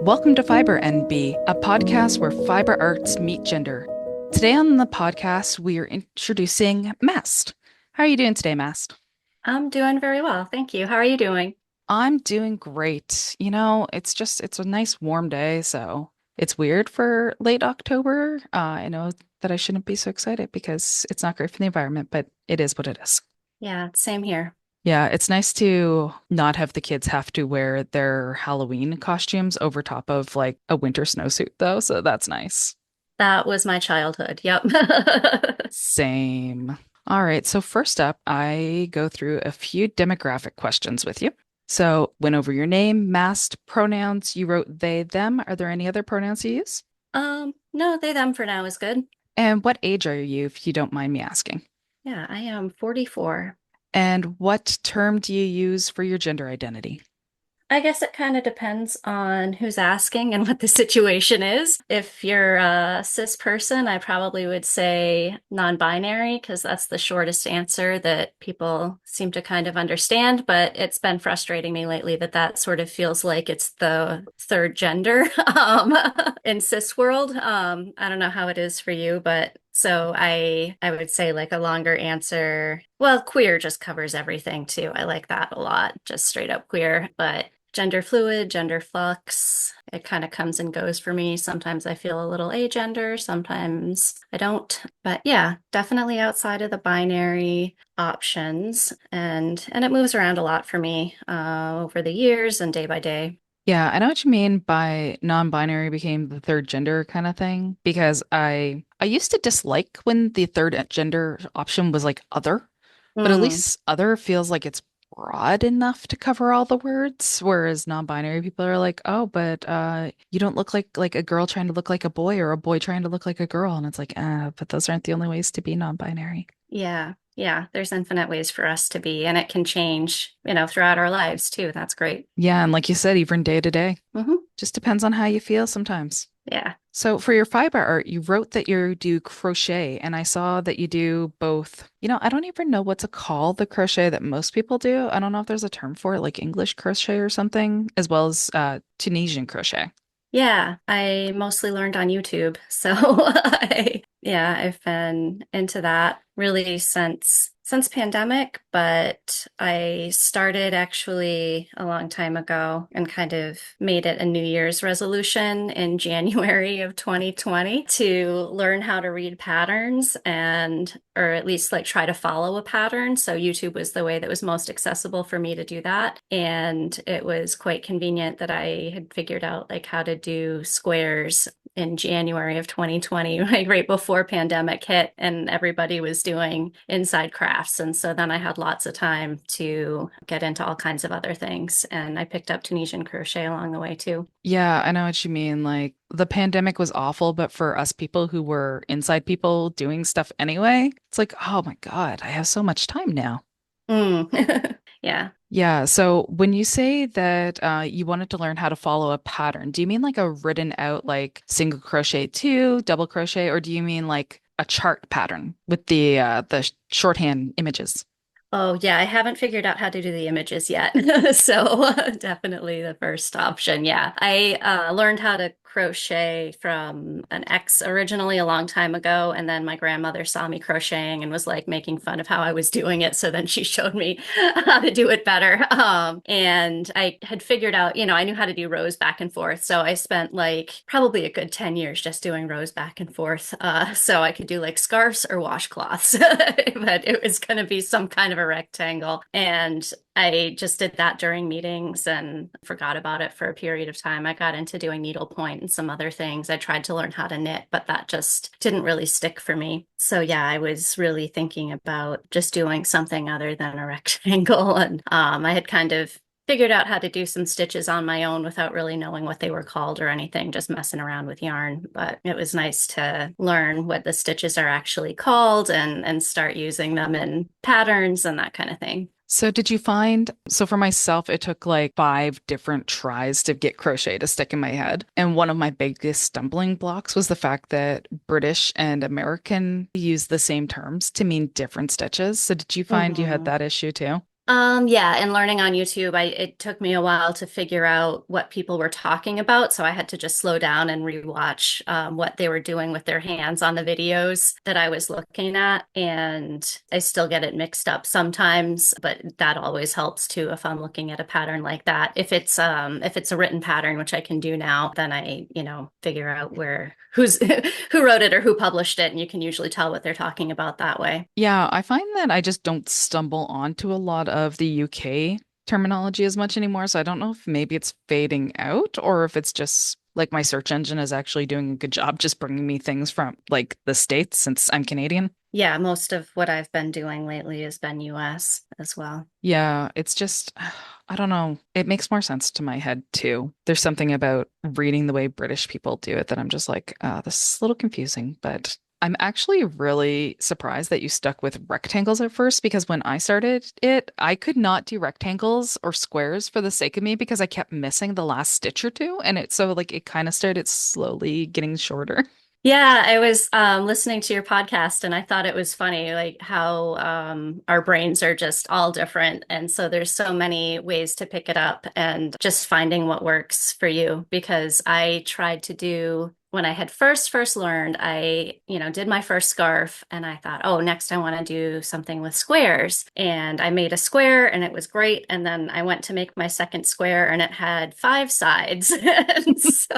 Welcome to Fiber NB, a podcast where fiber arts meet gender. Today on the podcast, we are introducing Maest. How are you doing today, Maest? I'm doing very well. Thank you. How are you doing? I'm doing great. It's a nice warm day, so it's weird for late October. I know that I shouldn't be so excited because it's not great for the environment, but it is what it is. Yeah, same here. Yeah, it's nice to not have the kids have to wear their Halloween costumes over top of like a winter snowsuit, though, so that's nice. That was my childhood. Yep. Same. All right, so first up, I go through a few demographic questions with you. So, went over your name, masked pronouns. You wrote they, them. Are there any other pronouns you use? No, they, them for now is good. And what age are you, if you don't mind me asking? Yeah, I am 44. And what term do you use for your gender identity? I guess it kind of depends on who's asking and what the situation is. If you're a cis person, I probably would say non-binary because that's the shortest answer that people seem to kind of understand. But it's been frustrating me lately that that sort of feels like it's the third gender in cis world. I don't know how it is for you, but so I would say like a longer answer. Well, queer just covers everything too. I like that a lot, just straight up queer. But gender fluid, gender flux, it kind of comes and goes for me. Sometimes I feel a little agender, sometimes I don't. But yeah, definitely outside of the binary options, and it moves around a lot for me over the years and day by day. Yeah, I know what you mean by non-binary became the third gender kind of thing because I used to dislike when the third gender option was like other, but at Mm, least other feels like it's broad enough to cover all the words, whereas non-binary people are like, "Oh, but you don't look like a girl trying to look like a boy or a boy trying to look like a girl." And it's like, but those aren't the only ways to be non-binary." yeah, yeah, there's infinite ways for us to be, and it can change, throughout our lives too. That's great. Yeah, and like you said, even day to day, Hmm. just depends on how you feel sometimes. Yeah. So for your fiber art, you wrote that you do crochet, and I saw that you do both. I don't even know what to call the crochet that most people do. I don't know if there's a term for it, like English crochet or something, as well as Tunisian crochet. Yeah, I mostly learned on YouTube. So yeah, I've been into that really since pandemic, but I started actually a long time ago and kind of made it a New Year's resolution in January of 2020 to learn how to read patterns and or at least like try to follow a pattern. So YouTube was the way that was most accessible for me to do that. And it was quite convenient that I had figured out like how to do squares in January of 2020, like right before pandemic hit and everybody was doing inside crafts. And so then I had lots of time to get into all kinds of other things. And I picked up Tunisian crochet along the way too. Yeah, I know what you mean. Like the pandemic was awful, but for us people who were inside people doing stuff anyway, it's like, oh my God, I have so much time now. Mm. Yeah. Yeah, so when you say that you wanted to learn how to follow a pattern, do you mean like a written out like single crochet two, double crochet, or do you mean like a chart pattern with the shorthand images? Oh, yeah, I haven't figured out how to do the images yet. So definitely the first option. Yeah. I learned how to crochet from an ex originally a long time ago. And then my grandmother saw me crocheting and was like making fun of how I was doing it. So then she showed me how to do it better. And I had figured out, I knew how to do rows back and forth. So I spent like probably a good 10 years just doing rows back and forth. So I could do like scarves or washcloths, but it was going to be some kind of a rectangle. And I just did that during meetings and forgot about it for a period of time. I got into doing needlepoint and some other things. I tried to learn how to knit, but that just didn't really stick for me. So yeah, I was really thinking about just doing something other than a rectangle. And I had kind of figured out how to do some stitches on my own without really knowing what they were called or anything, just messing around with yarn. But it was nice to learn what the stitches are actually called and start using them in patterns and that kind of thing. So did you find, so for myself, it took like five different tries to get crochet to stick in my head. And one of my biggest stumbling blocks was the fact that British and American use the same terms to mean different stitches. So did you find you had Mhm. that issue too? Yeah, and learning on YouTube, it took me a while to figure out what people were talking about, so I had to just slow down and rewatch what they were doing with their hands on the videos that I was looking at, and I still get it mixed up sometimes, but that always helps too if I'm looking at a pattern like that. If it's a written pattern, which I can do now, then I figure out where who's who wrote it or who published it, and you can usually tell what they're talking about that way. Yeah, I find that I just don't stumble onto a lot of the UK terminology as much anymore. So I don't know if maybe it's fading out or if it's just like my search engine is actually doing a good job just bringing me things from like the States since I'm Canadian. Yeah, most of what I've been doing lately has been US as well. Yeah, it's just, I don't know. It makes more sense to my head too. There's something about reading the way British people do it that I'm just like, this is a little confusing, but I'm actually really surprised that you stuck with rectangles at first because when I started it, I could not do rectangles or squares for the sake of me because I kept missing the last stitch or two. And it so like it kind of started slowly getting shorter. Yeah, I was listening to your podcast and I thought it was funny, like how our brains are just all different. And so there's so many ways to pick it up and just finding what works for you. Because I tried to do, when I had first learned, I did my first scarf and I thought, oh, next I want to do something with squares. And I made a square and it was great. And then I went to make my second square and it had five sides. And so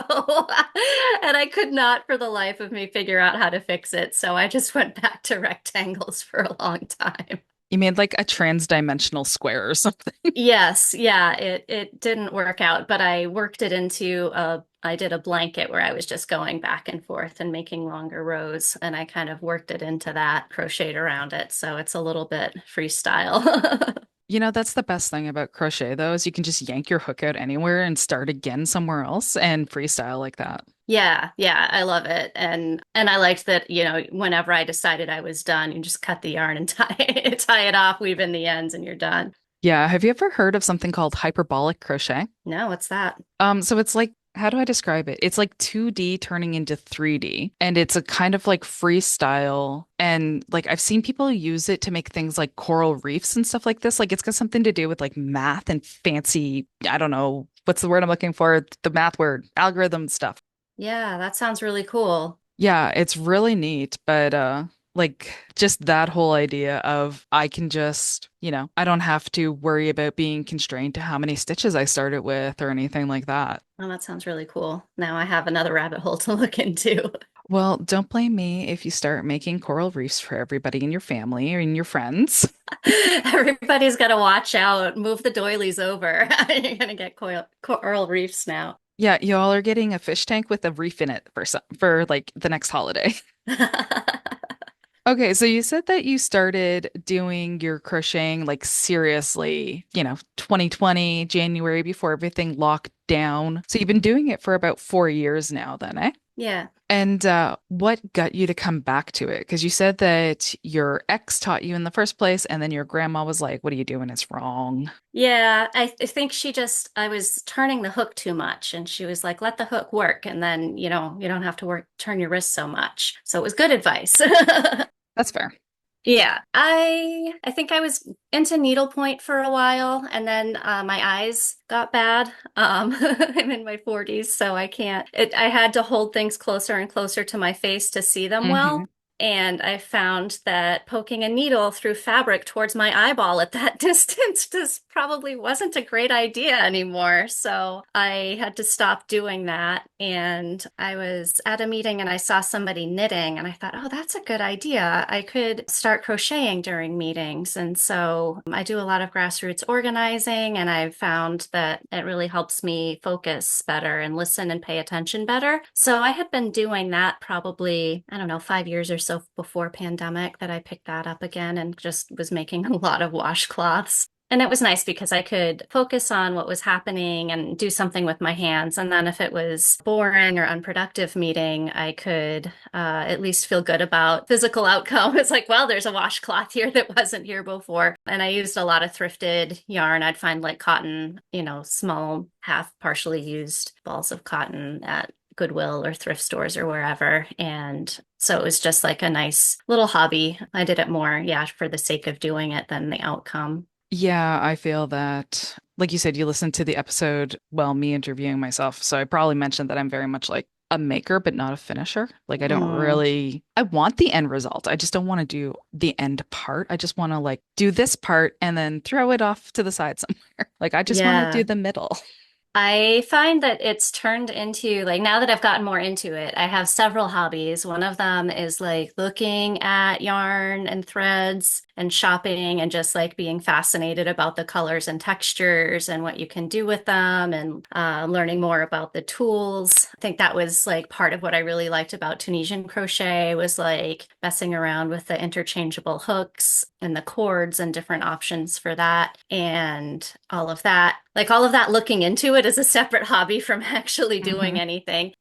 and I could not for the life of me figure out how to fix it. So I just went back to rectangles for a long time. You made like a trans-dimensional square or something. Yes, yeah, it didn't work out, but I worked it into a I did a blanket where I was just going back and forth and making longer rows, and I kind of worked it into that, crocheted around it, so it's a little bit freestyle. You know, that's the best thing about crochet, though, is you can just yank your hook out anywhere and start again somewhere else and freestyle like that. Yeah, yeah, I love it. And I liked that, whenever I decided I was done, you just cut the yarn and tie it off, weave in the ends, and you're done. Yeah, have you ever heard of something called hyperbolic crochet? No, what's that? So it's like, how do I describe it? It's like 2D turning into 3D, and it's a kind of like freestyle. And like I've seen people use it to make things like coral reefs and stuff like this. Like it's got something to do with like math and fancy, I don't know, what's the word I'm looking for? The math word, algorithm stuff. Yeah, that sounds really cool. Yeah, it's really neat, but like just that whole idea of I can just, I don't have to worry about being constrained to how many stitches I started with or anything like that. Oh, that sounds really cool. Now I have another rabbit hole to look into. Well, don't blame me if you start making coral reefs for everybody in your family or in your friends. Everybody's got to watch out, move the doilies over. You're gonna get coral reefs now. Yeah, y'all are getting a fish tank with a reef in it for like the next holiday. Okay, so you said that you started doing your crocheting like seriously, 2020, January before everything locked down. So you've been doing it for about 4 years now then, eh? Yeah. And what got you to come back to it? Because you said that your ex taught you in the first place, and then your grandma was like, "What are you doing? It's wrong." Yeah, I think I was turning the hook too much and she was like, let the hook work and then, you don't have to turn your wrist so much. So it was good advice. That's fair. Yeah, I think I was into needlepoint for a while, and then my eyes got bad. I'm in my 40s, so I can't. I had to hold things closer and closer to my face to see them Hmm. well. And I found that poking a needle through fabric towards my eyeball at that distance just probably wasn't a great idea anymore. So I had to stop doing that. And I was at a meeting and I saw somebody knitting, and I thought, oh, that's a good idea. I could start crocheting during meetings. And so I do a lot of grassroots organizing, and I've found that it really helps me focus better and listen and pay attention better. So I had been doing that probably, I don't know, 5 years or so before pandemic that I picked that up again and just was making a lot of washcloths. And it was nice because I could focus on what was happening and do something with my hands. And then if it was boring or unproductive meeting, I could at least feel good about physical outcome. It's like, well, there's a washcloth here that wasn't here before. And I used a lot of thrifted yarn. I'd find like cotton, small, half partially used balls of cotton at Goodwill or thrift stores or wherever. And so it was just like a nice little hobby. I did it more, yeah, for the sake of doing it than the outcome. Yeah, I feel that. Like you said, you listened to the episode, well, me interviewing myself. So I probably mentioned that I'm very much like a maker, but not a finisher. Like I don't Mm, really, I want the end result. I just don't want to do the end part. I just want to like do this part and then throw it off to the side somewhere. Like I just want to do yeah. the middle. I find that it's turned into like now that I've gotten more into it, I have several hobbies. One of them is like looking at yarn and threads and shopping and just like being fascinated about the colors and textures and what you can do with them and learning more about the tools. I think that was like part of what I really liked about Tunisian crochet was like messing around with the interchangeable hooks and the cords and different options for that and all of that. Like all of that looking into it is a separate hobby from actually doing Hmm. anything.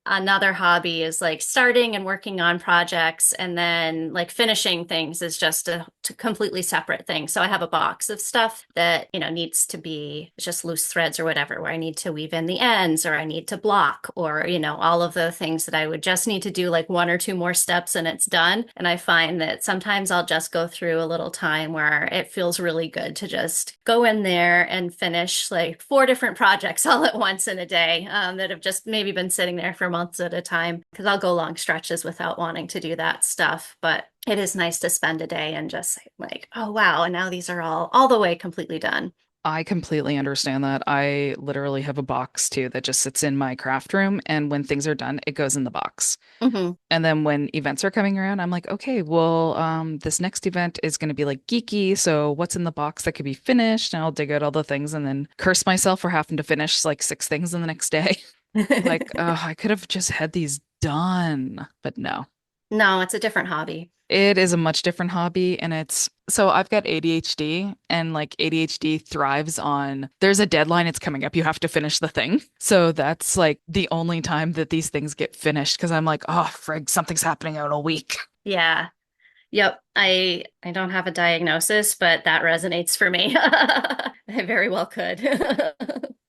Another hobby is like starting and working on projects, and then like finishing things is just a completely separate thing. So I have a box of stuff that, needs to be just loose threads or whatever, where I need to weave in the ends or I need to block or, all of the things that I would just need to do like one or two more steps and it's done. And I find that sometimes I'll just go through a little time where it feels really good to just go in there and finish like four different projects all at once in a day that have just maybe been sitting there for months at a time because I'll go long stretches without wanting to do that stuff. But it is nice to spend a day and just say, like, oh wow, and now these are all the way completely done. I completely understand that. I literally have a box too that just sits in my craft room. And when things are done, it goes in the box. Hmm. And then when events are coming around, I'm like, okay, well, this next event is going to be like geeky. So what's in the box that could be finished? And I'll dig out all the things and then curse myself for having to finish like six things in the next day. Like, I could have just had these done, but no. No, it's a different hobby. It is a much different hobby, and it's so I've got ADHD, and like ADHD thrives on there's a deadline, it's coming up, you have to finish the thing. So that's like the only time that these things get finished because I'm like, oh, frig, something's happening in a week. Yeah. Yep. I don't have a diagnosis, but that resonates for me. I very well could.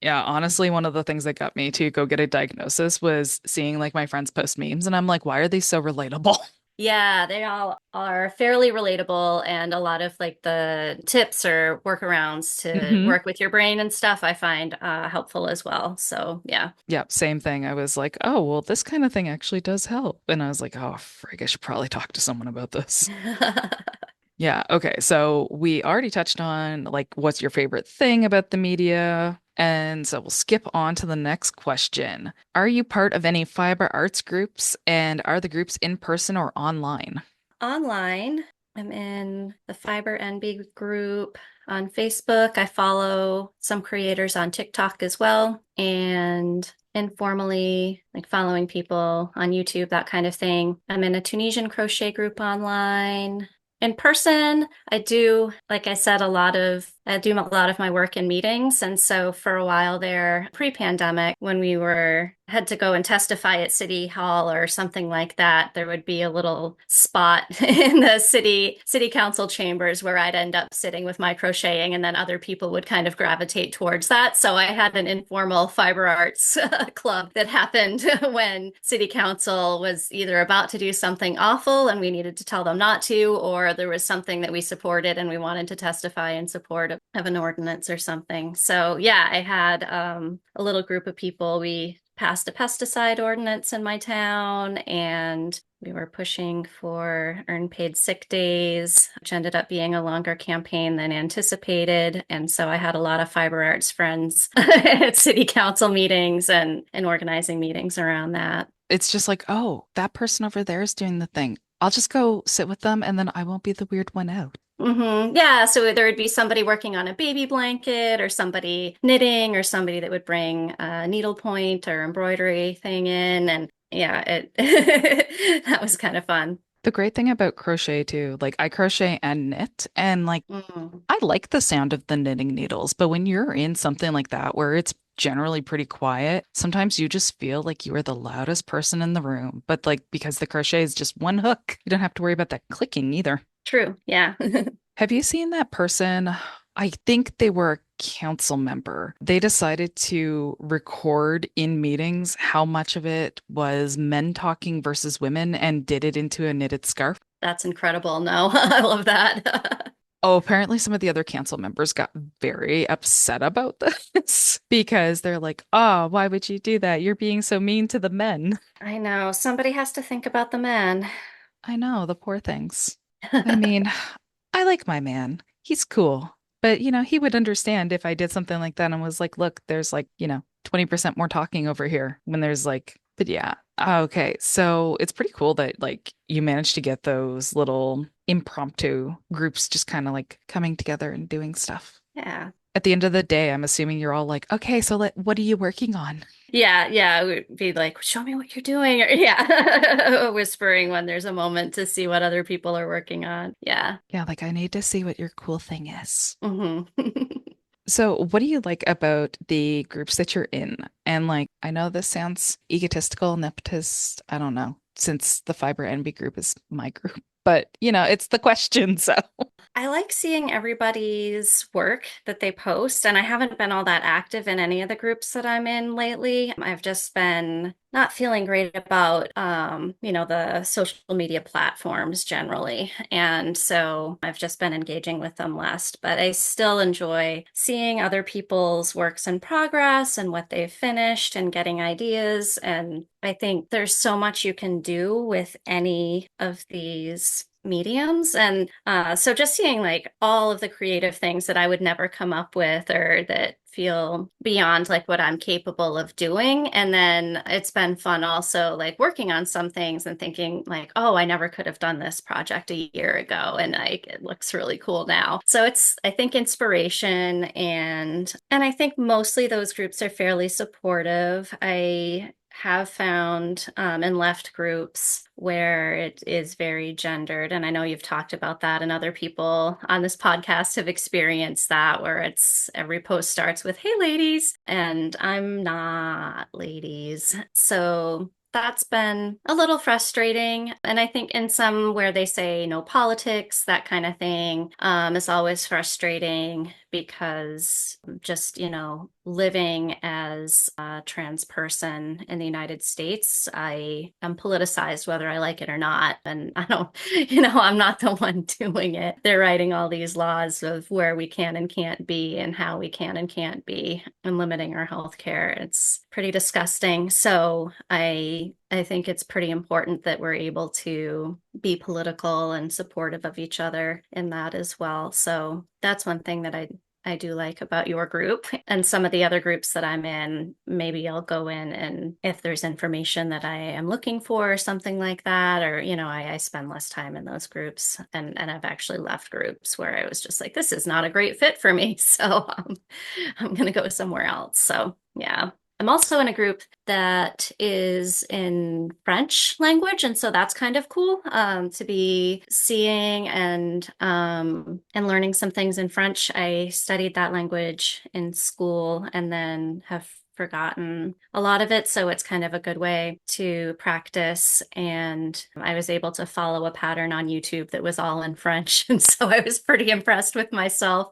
Yeah, honestly, one of the things that got me to go get a diagnosis was seeing like my friends post memes, and I'm like, why are they so relatable? Yeah, they all are fairly relatable, and a lot of like the tips or workarounds to Hmm. work with your brain and stuff I find helpful as well. So, yeah. Yeah, same thing. I was like, oh, well, this kind of thing actually does help. And I was like, oh, frig, I should probably talk to someone about this. Yeah. Okay. So we already touched on like what's your favorite thing about the media? And so we'll skip on to the next question. Are you part of any fiber arts groups and are the groups in person or online? Online, I'm in the Fiber NB group on Facebook. I follow some creators on TikTok as well, and informally, like following people on YouTube, that kind of thing. I'm in a Tunisian crochet group online. In person, I do, like I said, I do a lot of my work in meetings. And so for a while there, pre-pandemic, when we had to go and testify at City Hall or something like that, there would be a little spot in the city council chambers where I'd end up sitting with my crocheting, and then other people would kind of gravitate towards that. So I had an informal fiber arts club that happened when city council was either about to do something awful and we needed to tell them not to, or there was something that we supported and we wanted to testify in support of an ordinance or something. So yeah, I had a little group of people. We passed a pesticide ordinance in my town, and we were pushing for earned paid sick days, which ended up being a longer campaign than anticipated. And so I had a lot of fiber arts friends at city council meetings and organizing meetings around that. It's just like, oh, that person over there is doing the thing. I'll just go sit with them and then I won't be the weird one out. Yeah, so there would be somebody working on a baby blanket or somebody knitting or somebody that would bring a needlepoint or embroidery thing in. And yeah, that was kind of fun. The great thing about crochet too, like I crochet and knit, and like Mm, I like the sound of the knitting needles, but when you're in something like that where it's generally pretty quiet, sometimes you just feel like you are the loudest person in the room. But like because the crochet is just one hook, you don't have to worry about that clicking either. true, yeah. Have you seen that person? I think they were a council member. They decided to record in meetings how much of it was men talking versus women and did it into a knitted scarf. That's incredible. No, I love that. Oh, apparently some of the other council members got very upset about this because they're like, oh, why would you do that? You're being so mean to the men. I know somebody has to think about the men. I know, the poor things. I mean, I like my man. He's cool. But, he would understand if I did something like that and was like, look, there's like, 20% more talking over here when there's like, but yeah. Okay. So it's pretty cool that like you managed to get those little impromptu groups just kind of like coming together and doing stuff. Yeah. At the end of the day, I'm assuming you're all like, okay, so what are you working on? Yeah, yeah, it would be like, show me what you're doing, or yeah, whispering when there's a moment to see what other people are working on. Yeah. Yeah, like I need to see what your cool thing is. Hmm. So, what do you like about the groups that you're in? And like, I know this sounds egotistical, nepotist, I don't know, since the Fiber Envy group is my group, but it's the question. So, I like seeing everybody's work that they post, and I haven't been all that active in any of the groups that I'm in lately. I've just been not feeling great about, the social media platforms generally. And so I've just been engaging with them less, but I still enjoy seeing other people's works in progress and what they've finished and getting ideas. And I think there's so much you can do with any of these mediums. And so just seeing like all of the creative things that I would never come up with or that feel beyond like what I'm capable of doing. And then it's been fun also like working on some things and thinking like, oh, I never could have done this project a year ago and like it looks really cool now. So it's I think inspiration and I think mostly those groups are fairly supportive. I have found in left groups where it is very gendered. And I know you've talked about that, and other people on this podcast have experienced that, where it's every post starts with, hey, ladies, and I'm not ladies. So that's been a little frustrating. And I think in some where they say no politics, that kind of thing, is always frustrating because just, living as a trans person in the United States, I am politicized whether I like it or not. And I don't, I'm not the one doing it. They're writing all these laws of where we can and can't be and how we can and can't be and limiting our health care. It's pretty disgusting. So I think it's pretty important that we're able to be political and supportive of each other in that as well. So that's one thing that I do like about your group and some of the other groups that I'm in. Maybe I'll go in and if there's information that I am looking for or something like that, or, I spend less time in those groups and I've actually left groups where I was just like, this is not a great fit for me. So I'm going to go somewhere else. So yeah. I'm also in a group that is in French language, and so that's kind of cool to be seeing and learning some things in French. I studied that language in school and then have forgotten a lot of it, so it's kind of a good way to practice. And I was able to follow a pattern on YouTube that was all in French, and so I was pretty impressed with myself.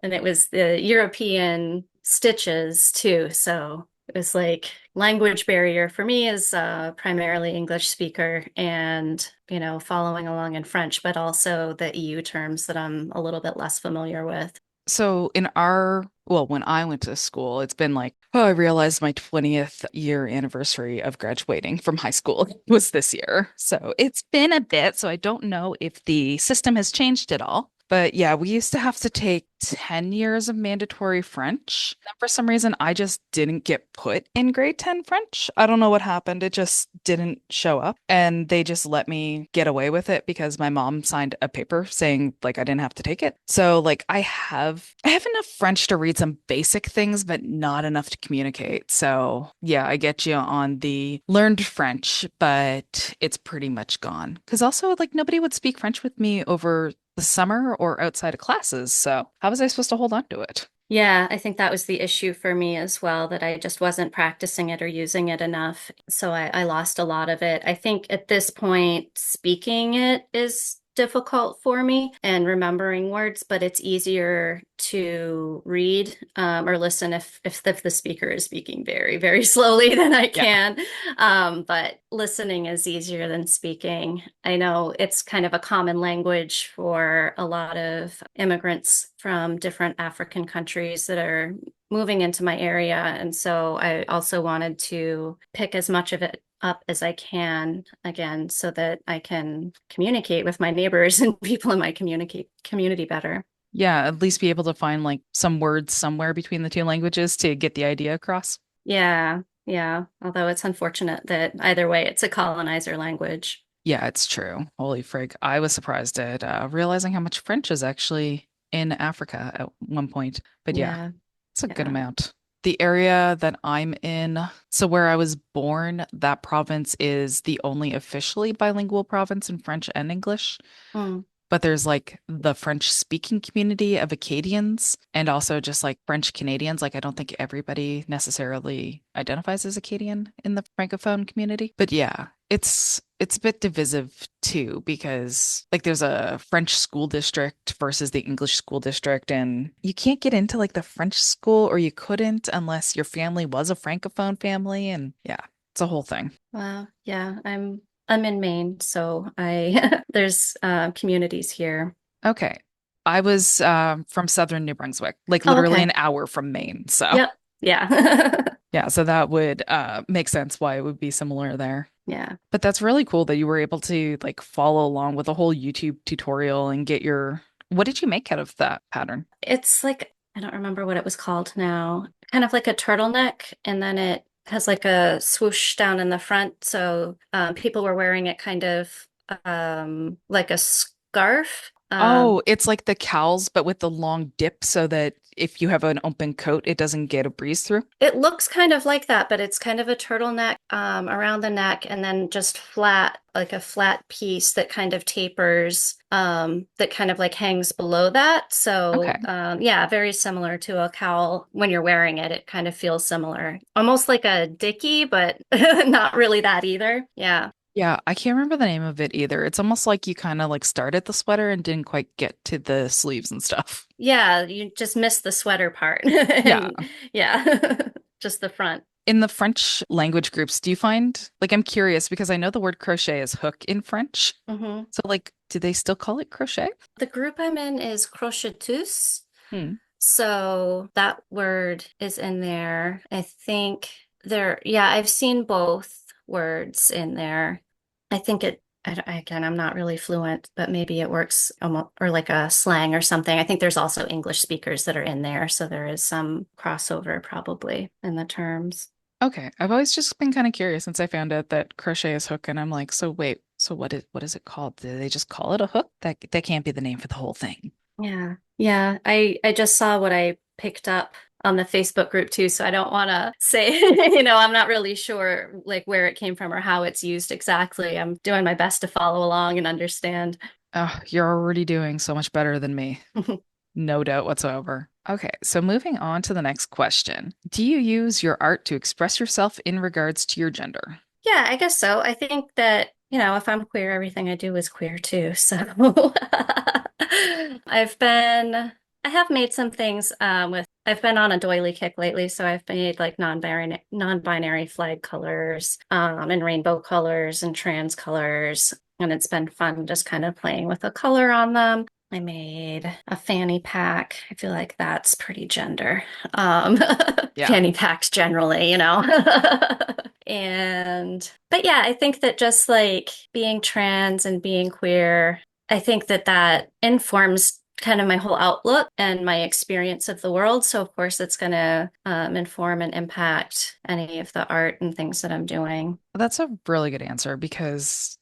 And it was the European stitches too. So it was like language barrier for me as a primarily English speaker and, following along in French, but also the EU terms that I'm a little bit less familiar with. So when I went to school, it's been like, oh, I realized my 20th year anniversary of graduating from high school was this year. So it's been a bit. So I don't know if the system has changed at all. But yeah, we used to have to take 10 years of mandatory French. And for some reason, I just didn't get put in grade 10 French. I don't know what happened. It just didn't show up. And they just let me get away with it because my mom signed a paper saying like I didn't have to take it. So like I have enough French to read some basic things, but not enough to communicate. So yeah, I get you on the learned French, but it's pretty much gone. Because also like nobody would speak French with me over the summer or outside of classes. So how was I supposed to hold on to it? Yeah, I think that was the issue for me as well, that I just wasn't practicing it or using it enough. So I lost a lot of it. I think at this point, speaking it is difficult for me and remembering words, but it's easier to read or listen if the speaker is speaking very, very slowly than I Yeah. can. But listening is easier than speaking. I know it's kind of a common language for a lot of immigrants from different African countries that are moving into my area. And so I also wanted to pick as much of it up as I can again so that I can communicate with my neighbors and people in my community better. Yeah, at least be able to find like some words somewhere between the two languages to get the idea across. Yeah, yeah. Although it's unfortunate that either way, it's a colonizer language. Yeah, it's true. Holy frig. I was surprised at realizing how much French is actually in Africa at one point. But yeah, Yeah, it's a good yeah. amount. The area that I'm in, so where I was born, that province is the only officially bilingual province in French and English. Mm. But there's like the French speaking community of Acadians and also just like French Canadians. Like, I don't think everybody necessarily identifies as Acadian in the Francophone community. But yeah, it's a bit divisive too, because like there's a French school district versus the English school district, and you can't get into like the French school, or you couldn't unless your family was a Francophone family. And yeah, it's a whole thing. Wow. Yeah, I'm in Maine, so I there's communities here. Okay. I was from southern New Brunswick, like Oh, literally okay. an hour from Maine. So, Yep. Yeah. yeah, so that would make sense why it would be similar there. Yeah. But that's really cool that you were able to like follow along with a whole YouTube tutorial and get your, what did you make out of that pattern? It's like I don't remember what it was called now. Kind of like a turtleneck, and then it has like a swoosh down in the front. So people were wearing it kind of like a scarf. Oh, it's like the cowls, but with the long dip so that if you have an open coat, it doesn't get a breeze through. It looks kind of like that, but it's kind of a turtleneck around the neck and then just flat, like a flat piece that kind of tapers, that kind of like hangs below that. So, Okay. yeah, very similar to a cowl. When you're wearing it, it kind of feels similar. Almost like a dickie, but not really that either. Yeah. Yeah, I can't remember the name of it either. It's almost like you kind of like started the sweater and didn't quite get to the sleeves and stuff. Yeah, you just missed the sweater part. Yeah. And yeah, just the front. In the French language groups, do you find, like, I'm curious because I know the word crochet is hook in French. Hmm. So, like, do they still call it crochet? The group I'm in is crocheteuse. Hmm. So that word is in there. I think there, yeah, I've seen both words in there. I think again, I'm not really fluent, but maybe it works almost, or like a slang or something. I think there's also English speakers that are in there. So there is some crossover probably in the terms. Okay. I've always just been kind of curious since I found out that crochet is hook, and I'm like, so wait, so what is it called? Do they just call it a hook? That can't be the name for the whole thing. Yeah. Yeah. I just saw what I picked up on the Facebook group too, so I don't want to say, I'm not really sure like where it came from or how it's used exactly. I'm doing my best to follow along and understand. Oh, you're already doing so much better than me. No doubt whatsoever. Okay, so moving on to the next question. Do you use your art to express yourself in regards to your gender? Yeah, I guess so. I think that, if I'm queer, everything I do is queer too. So I've been, I have made some things I've been on a doily kick lately. So I've made like non-binary flag colors, and rainbow colors and trans colors. And it's been fun just kind of playing with the color on them. I made a fanny pack. I feel like that's pretty gender. Um, Yeah. fanny packs generally. But yeah, I think that just like being trans and being queer, I think that that informs kind of my whole outlook and my experience of the world. So of course it's going to inform and impact any of the art and things that I'm doing. That's a really good answer because,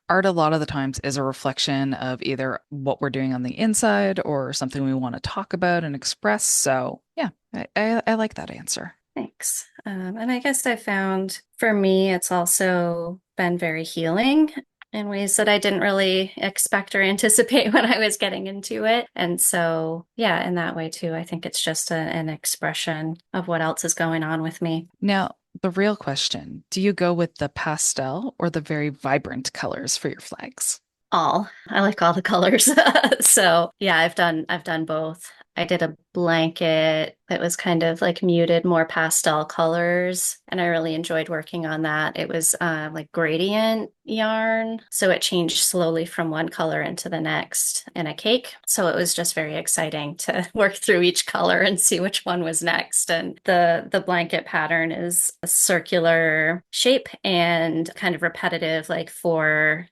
art a lot of the times is a reflection of either what we're doing on the inside or something we want to talk about and express. So, yeah, I like that answer. Thanks. And I guess I found for me, it's also been very healing in ways that I didn't really expect or anticipate when I was getting into it. And so, yeah, in that way too, I think it's just an expression of what else is going on with me. Now, the real question, do you go with the pastel or the very vibrant colors for your flags? All. I like all the colors. So yeah, I've done both. I did a blanket that was kind of like muted, more pastel colors, and I really enjoyed working on that. It was like gradient yarn, so it changed slowly from one color into the next in a cake. So it was just very exciting to work through each color and see which one was next. And the blanket pattern is a circular shape and kind of repetitive, like four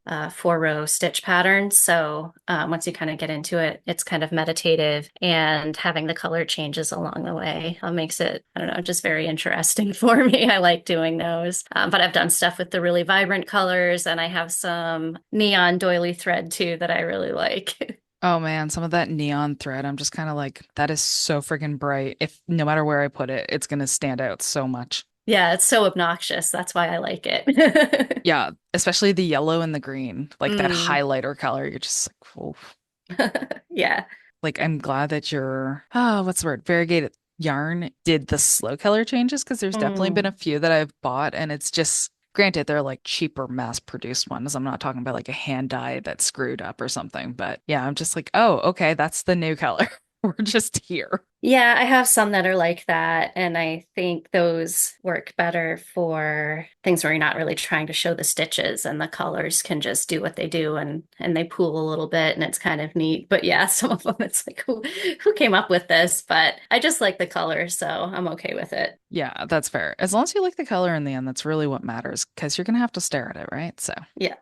row stitch pattern. So once you kind of get into it, it's kind of meditative, and having the color changes along the way makes it, I don't know, just very interesting for me. I like doing those. But I've done stuff with the really vibrant colors, and I have some neon doily thread too that I really like. Oh man, some of that neon thread, I'm just kind of like, that is so freaking bright. If no matter where I put it, it's gonna stand out so much. Yeah, it's so obnoxious. That's why I like it. Yeah, especially the yellow and the green, like that Mm. highlighter color. You're just like, whoa. Yeah. Like, I'm glad that your, what's the word? Variegated yarn did the slow color changes because there's definitely been a Mm. few that I've bought, and it's just, granted, they're like cheaper mass produced ones. I'm not talking about like a hand dye that's screwed up or something, but yeah, I'm just like, oh, okay, that's the new color. We're just here. Yeah, I have some that are like that, and I think those work better for things where you're not really trying to show the stitches and the colors can just do what they do, and they pool a little bit and it's kind of neat. But yeah, some of them it's like who came up with this? But I just like the colors, so I'm okay with it. Yeah, that's fair. As long as you like the color in the end, that's really what matters because you're gonna have to stare at it, right? So. Yeah.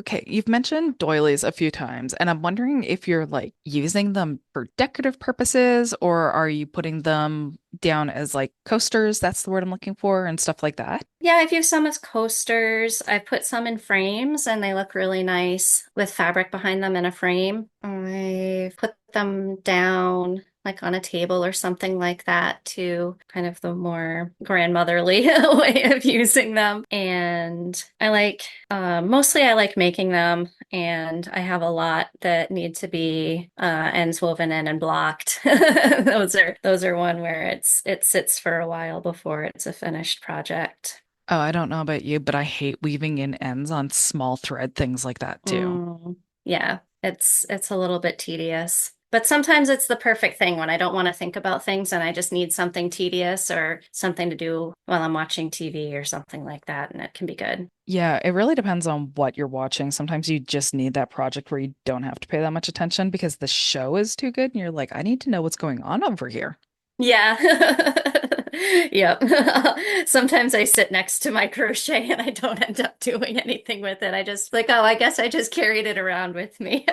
Okay, you've mentioned doilies a few times, and I'm wondering if you're like using them for decorative purposes or are you putting them down as like coasters? That's the word I'm looking for, and stuff like that. Yeah, I've used some as coasters. I put some in frames and they look really nice with fabric behind them in a frame. I put them down like on a table or something like that to kind of the more grandmotherly way of using them. And I like, mostly I like making them, and I have a lot that need to be ends woven in and blocked. Those are one where it sits for a while before it's a finished project. Oh, I don't know about you, but I hate weaving in ends on small thread things like that too. Mm, yeah, it's a little bit tedious. But sometimes it's the perfect thing when I don't want to think about things and I just need something tedious or something to do while I'm watching TV or something like that, and it can be good. Yeah, it really depends on what you're watching. Sometimes you just need that project where you don't have to pay that much attention because the show is too good and you're like, I need to know what's going on over here. Yeah. Yep. Sometimes I sit next to my crochet and I don't end up doing anything with it. I just like, oh, I guess I just carried it around with me.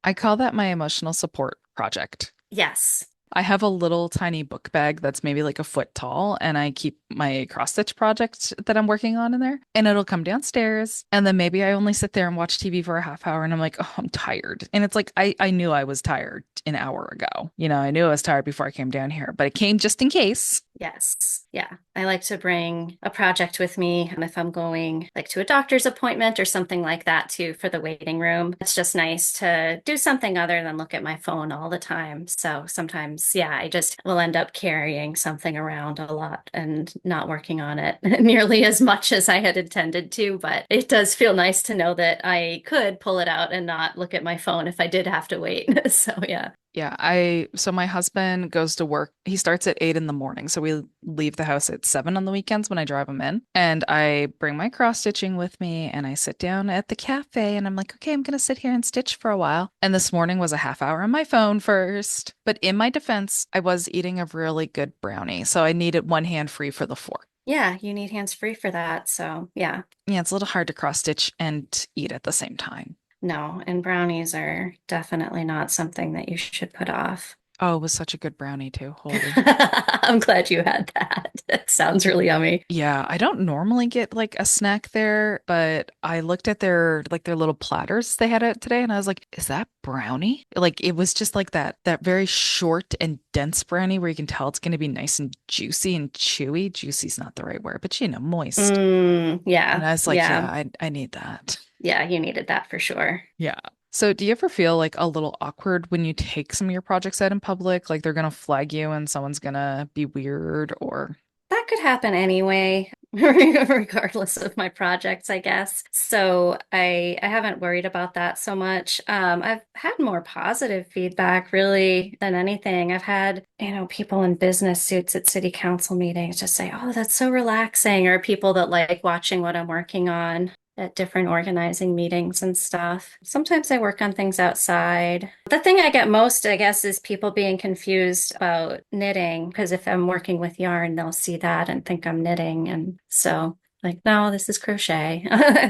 I call that my emotional support project. Yes. I have a little tiny book bag that's maybe like a foot tall, and I keep my cross stitch project that I'm working on in there. And it'll come downstairs, and then maybe I only sit there and watch TV for a half hour, and I'm like, oh, I'm tired. And it's like I knew I was tired an hour ago. I knew I was tired before I came down here, but it came just in case. Yes. Yeah. I like to bring a project with me. And if I'm going like to a doctor's appointment or something like that too for the waiting room, it's just nice to do something other than look at my phone all the time. So sometimes, yeah, I just will end up carrying something around a lot and not working on it nearly as much as I had intended to. But it does feel nice to know that I could pull it out and not look at my phone if I did have to wait. So yeah. Yeah, so my husband goes to work. He starts at 8 in the morning. So we leave the house at 7 on the weekends when I drive him in. And I bring my cross stitching with me and I sit down at the cafe and I'm like, okay, I'm going to sit here and stitch for a while. And this morning was a half hour on my phone first. But in my defense, I was eating a really good brownie. So I needed one hand free for the fork. Yeah, you need hands free for that. So yeah. Yeah, it's a little hard to cross stitch and eat at the same time. No, and brownies are definitely not something that you should put off. Oh, it was such a good brownie too. Holy. I'm glad you had that. That sounds really yummy. Yeah, I don't normally get like a snack there, but I looked at their little platters they had out today and I was like, is that brownie? Like it was just like that very short and dense brownie where you can tell it's going to be nice and juicy and chewy. Juicy's not the right word, but moist. And Yeah, I was like, yeah, yeah, I need that. yeah, you needed that for sure. Yeah. So do you ever feel like a little awkward when you take some of your projects out in public? Like they're gonna flag you and someone's gonna be weird or that could happen anyway, regardless of my projects, I guess. So I haven't worried about that so much. I've had more positive feedback really than anything. I've had, people in business suits at city council meetings just say, "Oh, that's so relaxing," or people that like watching what I'm working on at different organizing meetings and stuff. Sometimes I work on things outside. The thing I get most, I guess, is people being confused about knitting, because if I'm working with yarn, they'll see that and think I'm knitting. And so, like, no, this is crochet.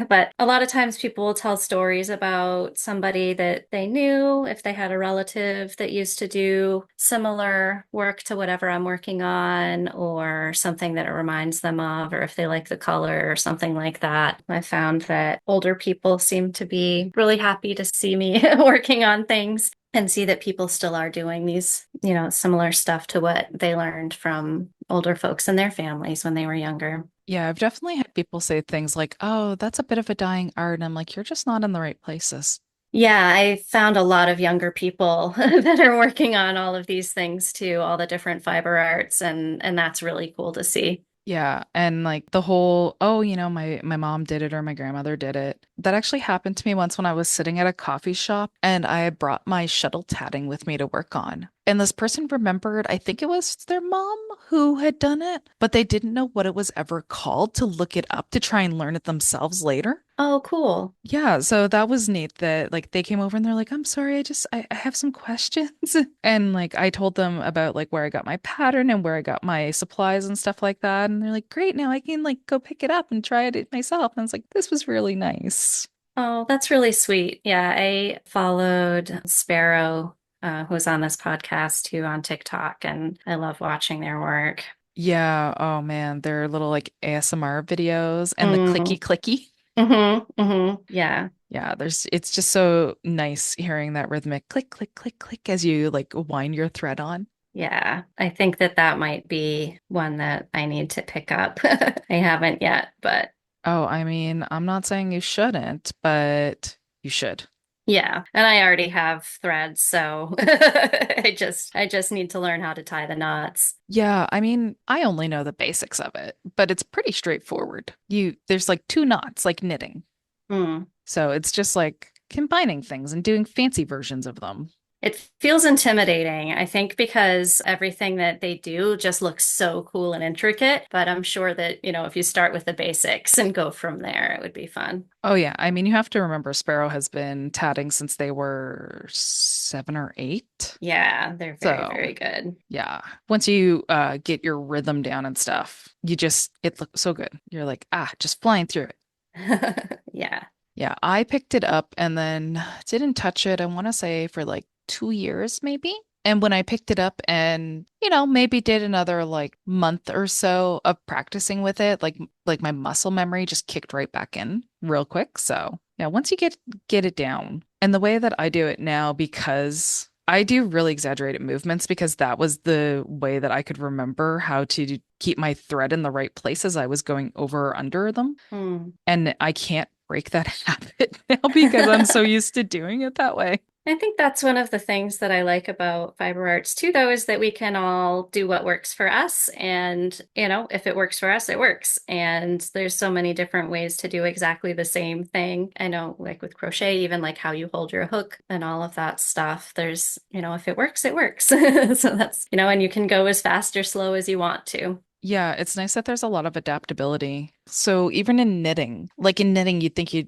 But a lot of times people will tell stories about somebody that they knew, if they had a relative that used to do similar work to whatever I'm working on, or something that it reminds them of, or if they like the color or something like that. I found that older people seem to be really happy to see me working on things and see that people still are doing these, similar stuff to what they learned from older folks and their families when they were younger. Yeah, I've definitely had people say things like, "Oh, that's a bit of a dying art." And I'm like, "You're just not in the right places." Yeah, I found a lot of younger people that are working on all of these things too, all the different fiber arts, and that's really cool to see. Yeah, and like the whole, "Oh, my mom did it or my grandmother did it." That actually happened to me once when I was sitting at a coffee shop and I had brought my shuttle tatting with me to work on. And this person remembered, I think it was their mom who had done it, but they didn't know what it was ever called to look it up to try and learn it themselves later. Oh, cool. Yeah, so that was neat that like they came over and they're like, "I'm sorry, I have some questions." And like I told them about like where I got my pattern and where I got my supplies and stuff like that. And they're like, "Great, now I can like go pick it up and try it myself." And I was like, "This was really nice." Oh, that's really sweet. Yeah, I followed Sparrow, who's on this podcast too on TikTok, and I love watching their work. Yeah, oh man, their little like ASMR videos and the clicky Mm, clicky. yeah. Yeah, it's just so nice hearing that rhythmic click click click click as you like wind your thread on. Yeah, I think that that might be one that I need to pick up. I haven't yet, but Oh, I mean, I'm not saying you shouldn't, but you should. yeah. And I already have threads, so I just need to learn how to tie the knots. Yeah, I mean, I only know the basics of it, but it's pretty straightforward. There's like two knots, like knitting. Hmm. So it's just like combining things and doing fancy versions of them. It feels intimidating, I think, because everything that they do just looks so cool and intricate. But I'm sure that, if you start with the basics and go from there, it would be fun. Oh yeah, I mean, you have to remember Sparrow has been tatting since they were 7 or 8. Yeah, they're very, So very good. yeah, once you get your rhythm down and stuff, it looks so good. You're like, just flying through it. Yeah. Yeah, I picked it up and then didn't touch it, I want to say for like 2 years maybe. And when I picked it up and, maybe did another like month or so of practicing with it, like my muscle memory just kicked right back in real quick. So, yeah, once you get it down. And the way that I do it now, because I do really exaggerated movements because that was the way that I could remember how to keep my thread in the right places. I was going over or under them. Hmm. And I can't break that habit now because I'm so used to doing it that way. I think that's one of the things that I like about fiber arts too, though, is that we can all do what works for us. And, if it works for us, it works. And there's so many different ways to do exactly the same thing. I know, like with crochet, even like how you hold your hook and all of that stuff. There's, if it works, it works. So that's, and you can go as fast or slow as you want to. Yeah, it's nice that there's a lot of adaptability. So even in knitting, like in knitting, you'd think you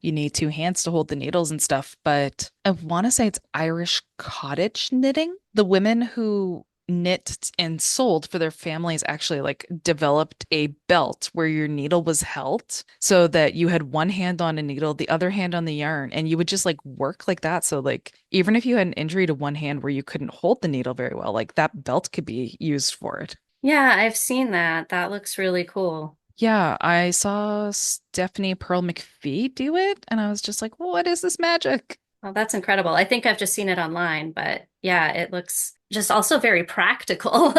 need two hands to hold the needles and stuff, but I want to say it's Irish cottage knitting. The women who knit and sold for their families actually like developed a belt where your needle was held so that you had one hand on a needle, the other hand on the yarn, and you would just like work like that. So like even if you had an injury to one hand where you couldn't hold the needle very well, like that belt could be used for it. Yeah, I've seen that. That looks really cool. Yeah, I saw Stephanie Pearl McPhee do it, and I was just like, what is this magic? Well, that's incredible. I think I've just seen it online, but yeah, it looks just also very practical.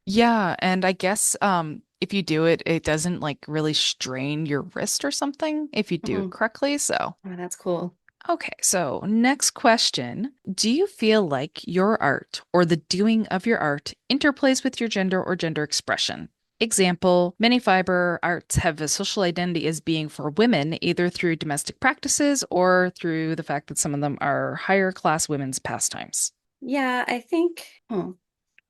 Yeah, and I guess if you do it, it doesn't like really strain your wrist or something if you do it Mhm. correctly. So, Oh, that's cool. okay, so next question. Do you feel like your art or the doing of your art interplays with your gender or gender expression? Example, many fiber arts have a social identity as being for women, either through domestic practices or through the fact that some of them are higher class women's pastimes. Yeah, I think,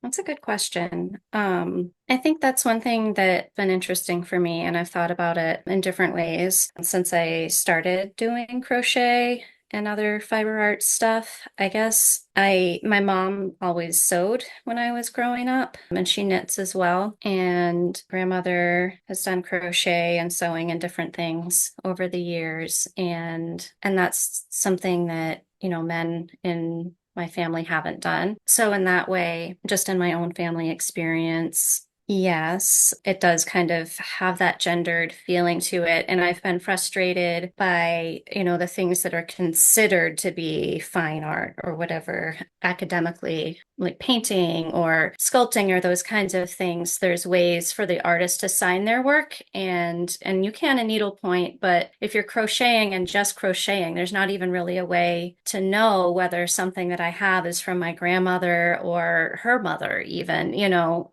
that's a good question. I think that's one thing that's been interesting for me, and I've thought about it in different ways since I started doing crochet and other fiber art stuff. I guess my mom always sewed when I was growing up, and she knits as well. And grandmother has done crochet and sewing and different things over the years, and that's something that, men in my family haven't done. So in that way, just in my own family experience, yes, it does kind of have that gendered feeling to it. And I've been frustrated by, the things that are considered to be fine art or whatever academically, like painting or sculpting or those kinds of things. There's ways for the artist to sign their work, and you can a needlepoint, but if you're crocheting and just crocheting, there's not even really a way to know whether something that I have is from my grandmother or her mother even.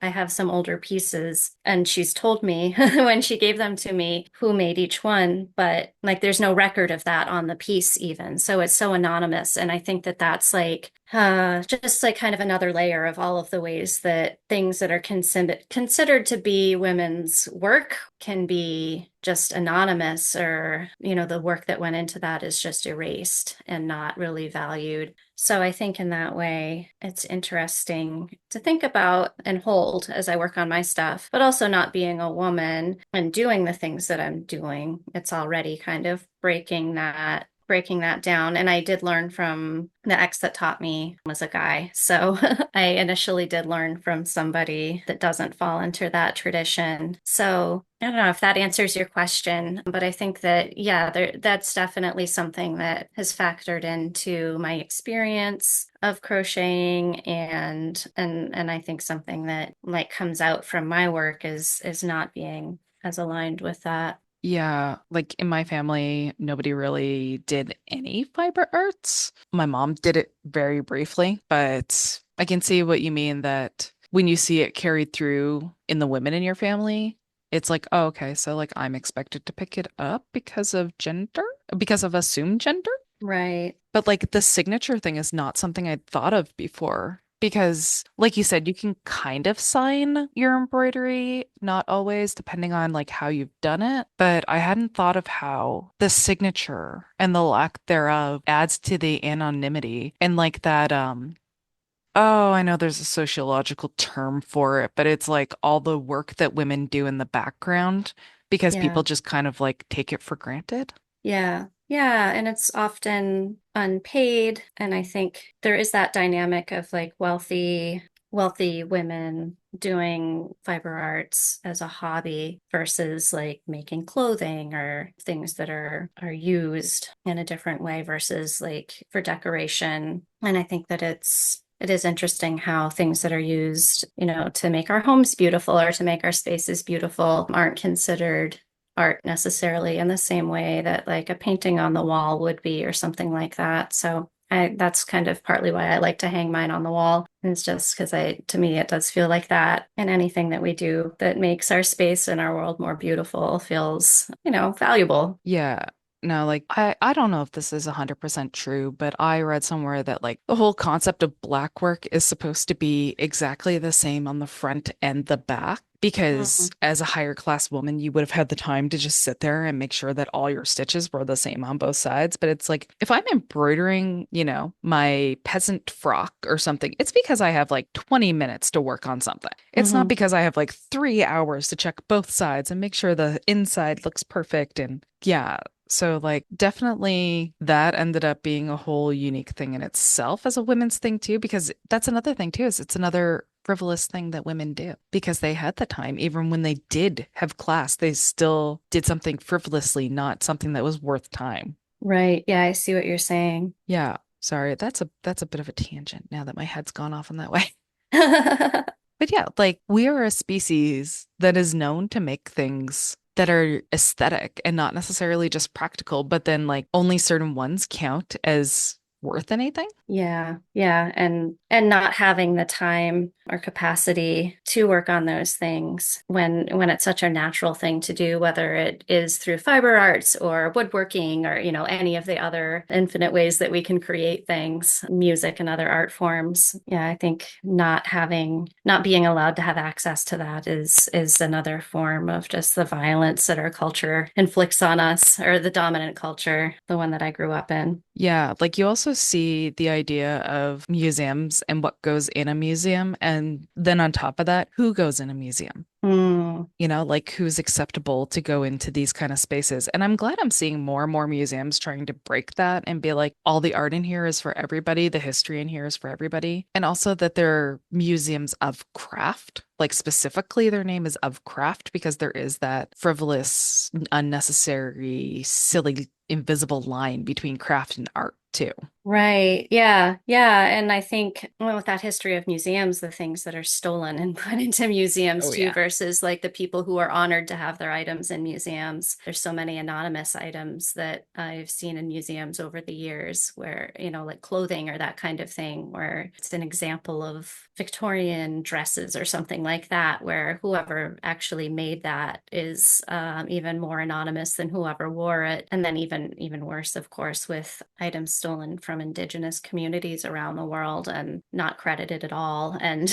I have some older pieces, and she's told me when she gave them to me who made each one, but like there's no record of that on the piece even. So it's so anonymous, and I think that that's like just like kind of another layer of all of the ways that things that are considered to be women's work can be just anonymous, or, the work that went into that is just erased and not really valued. So I think in that way, it's interesting to think about and hold as I work on my stuff, but also not being a woman and doing the things that I'm doing. It's already kind of breaking that down. And I did learn from the ex that taught me was a guy. So I initially did learn from somebody that doesn't fall into that tradition. So I don't know if that answers your question, but I think that, yeah, that's definitely something that has factored into my experience of crocheting, and I think something that like comes out from my work is not being as aligned with that. Yeah, like in my family, nobody really did any fiber arts. My mom did it very briefly, but I can see what you mean that when you see it carried through in the women in your family, it's like, oh, okay, so like I'm expected to pick it up because of gender, because of assumed gender. Right. But like the signature thing is not something I'd thought of before. Because, like you said, you can kind of sign your embroidery, not always, depending on like how you've done it. But I hadn't thought of how the signature and the lack thereof adds to the anonymity and like that, oh, I know there's a sociological term for it, but it's like all the work that women do in the background because Yeah. people just kind of like take it for granted. Yeah. Yeah. And it's often unpaid. And I think there is that dynamic of like wealthy women doing fiber arts as a hobby versus like making clothing or things that are used in a different way versus like for decoration. And I think that it is interesting how things that are used, to make our homes beautiful or to make our spaces beautiful aren't considered art necessarily in the same way that like a painting on the wall would be or something like that. So that's kind of partly why I like to hang mine on the wall. And it's just because to me, it does feel like that. And anything that we do that makes our space and our world more beautiful feels, valuable. Yeah. No, like I don't know if this is 100% true, but I read somewhere that like the whole concept of black work is supposed to be exactly the same on the front and the back because Mhm. as a higher class woman, you would have had the time to just sit there and make sure that all your stitches were the same on both sides. But it's like if I'm embroidering, my peasant frock or something, it's because I have like 20 minutes to work on something. It's not Mhm. because I have like 3 hours to check both sides and make sure the inside looks perfect and yeah. So, like, definitely that ended up being a whole unique thing in itself as a women's thing, too, because that's another thing, too, is it's another frivolous thing that women do because they had the time. Even when they did have class, they still did something frivolously, not something that was worth time. Right. Yeah, I see what you're saying. Yeah. Sorry, that's a bit of a tangent now that my head's gone off in that way. But yeah, like we are a species that is known to make things that are aesthetic and not necessarily just practical, but then like only certain ones count as worth anything. Yeah, yeah, and not having the time or capacity to work on those things when it's such a natural thing to do, whether it is through fiber arts or woodworking or, any of the other infinite ways that we can create things, music and other art forms. Yeah, I think not being allowed to have access to that is another form of just the violence that our culture inflicts on us, or the dominant culture, the one that I grew up in. Yeah, like you also see the idea of museums and what goes in a museum. And then on top of that, who goes in a museum? Mm. Like who's acceptable to go into these kind of spaces. And I'm glad I'm seeing more and more museums trying to break that and be like, all the art in here is for everybody, the history in here is for everybody. And also that they're museums of craft. Like specifically, their name is of craft because there is that frivolous, unnecessary, silly, invisible line between craft and art, too. Right. Yeah. Yeah. And I think, well, with that history of museums, the things that are stolen and put into museums Oh, too, yeah. versus like the people who are honored to have their items in museums. There's so many anonymous items that I've seen in museums over the years where, like clothing or that kind of thing, where it's an example of Victorian dresses or something like that, where whoever actually made that is even more anonymous than whoever wore it. And then even worse, of course, with items stolen from indigenous communities around the world and not credited at all. And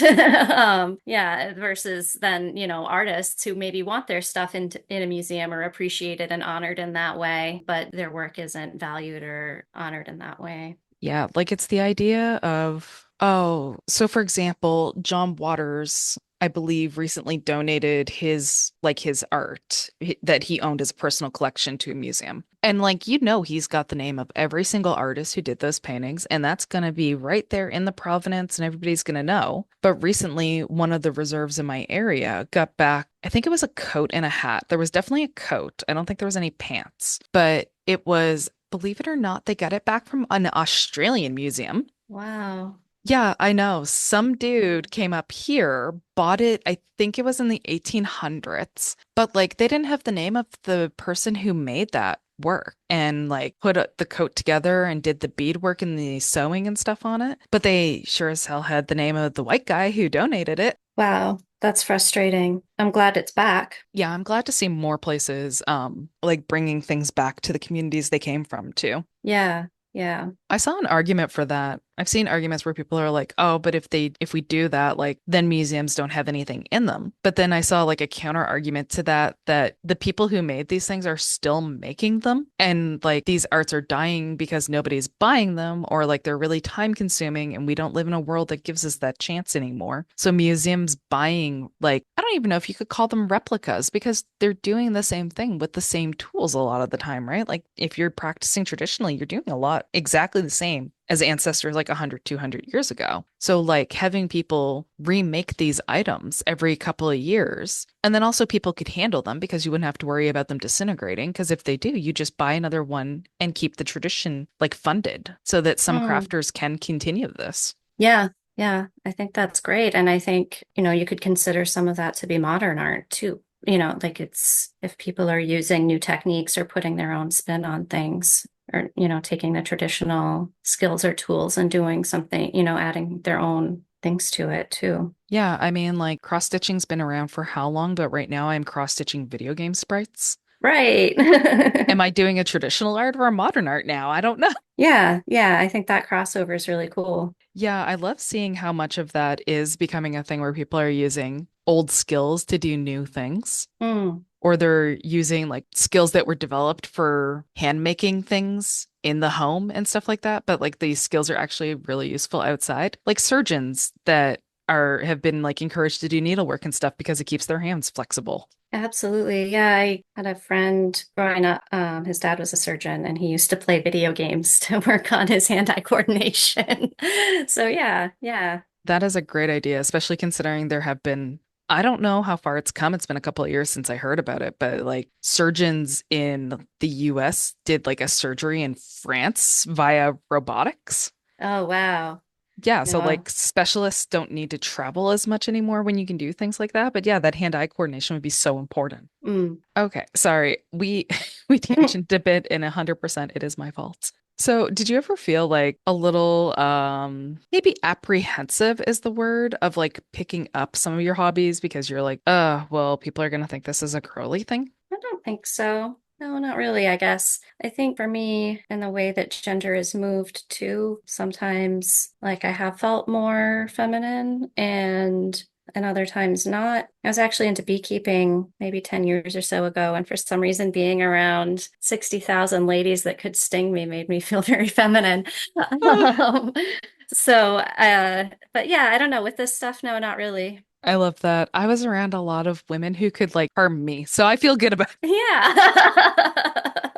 yeah, versus then, artists who maybe want their stuff in a museum or appreciated and honored in that way, but their work isn't valued or honored in that way. Yeah, like it's the idea of, oh, so for example, John Waters, I believe, recently donated his art that he owned as a personal collection to a museum. And like, he's got the name of every single artist who did those paintings, and that's going to be right there in the provenance, and everybody's going to know. But recently, one of the reserves in my area got back, I think it was a coat and a hat. There was definitely a coat. I don't think there was any pants, but it was, believe it or not, they got it back from an Australian museum. Wow. Yeah, I know. Some dude came up here, bought it, I think it was in the 1800s, but like they didn't have the name of the person who made that work and like put the coat together and did the beadwork and the sewing and stuff on it. But they sure as hell had the name of the white guy who donated it. Wow. That's frustrating. I'm glad it's back. Yeah, I'm glad to see more places like bringing things back to the communities they came from too. Yeah. Yeah. I saw an argument for that. I've seen arguments where people are like, "Oh, but if we do that, like then museums don't have anything in them." But then I saw like a counter argument to that the people who made these things are still making them and like these arts are dying because nobody's buying them or like they're really time consuming and we don't live in a world that gives us that chance anymore. So museums buying like I don't even know if you could call them replicas because they're doing the same thing with the same tools a lot of the time, right? Like if you're practicing traditionally, you're doing a lot exactly the same as ancestors like 100, 200 years ago. So, like having people remake these items every couple of years, and then also people could handle them because you wouldn't have to worry about them disintegrating. Because if they do, you just buy another one and keep the tradition like funded so that some Mm. crafters can continue this. Yeah. Yeah. I think that's great. And I think, you could consider some of that to be modern art too. Like it's if people are using new techniques or putting their own spin on things, or, taking the traditional skills or tools and doing something, adding their own things to it too. Yeah, I mean, like cross stitching's been around for how long? But right now I'm cross stitching video game sprites. Right. Am I doing a traditional art or a modern art now? I don't know. Yeah. Yeah. I think that crossover is really cool. Yeah, I love seeing how much of that is becoming a thing where people are using old skills to do new things, Mm. or they're using like skills that were developed for hand making things in the home and stuff like that. But like these skills are actually really useful outside, like surgeons that have been like encouraged to do needlework and stuff because it keeps their hands flexible. Absolutely. Yeah, I had a friend growing up. His dad was a surgeon and he used to play video games to work on his hand-eye coordination. So yeah, yeah. That is a great idea, especially considering there have been, I don't know how far it's come. It's been a couple of years since I heard about it, but like surgeons in the US did like a surgery in France via robotics. Oh, wow. Yeah, so No. like specialists don't need to travel as much anymore when you can do things like that. But yeah, that hand-eye coordination would be so important. Mm. Okay, sorry. We we tangented a bit and 100% it is my fault. So, did you ever feel like a little maybe apprehensive is the word of like picking up some of your hobbies because you're like, well, people are gonna think this is a girly thing? I don't think so. No, not really, I guess. I think for me, in the way that gender has moved too, sometimes like I have felt more feminine and other times not. I was actually into beekeeping maybe 10 years or so ago, and for some reason being around 60,000 ladies that could sting me made me feel very feminine. Um, but yeah, I don't know. With this stuff, no, not really. I love that. I was around a lot of women who could like harm me, so I feel good about it. Yeah.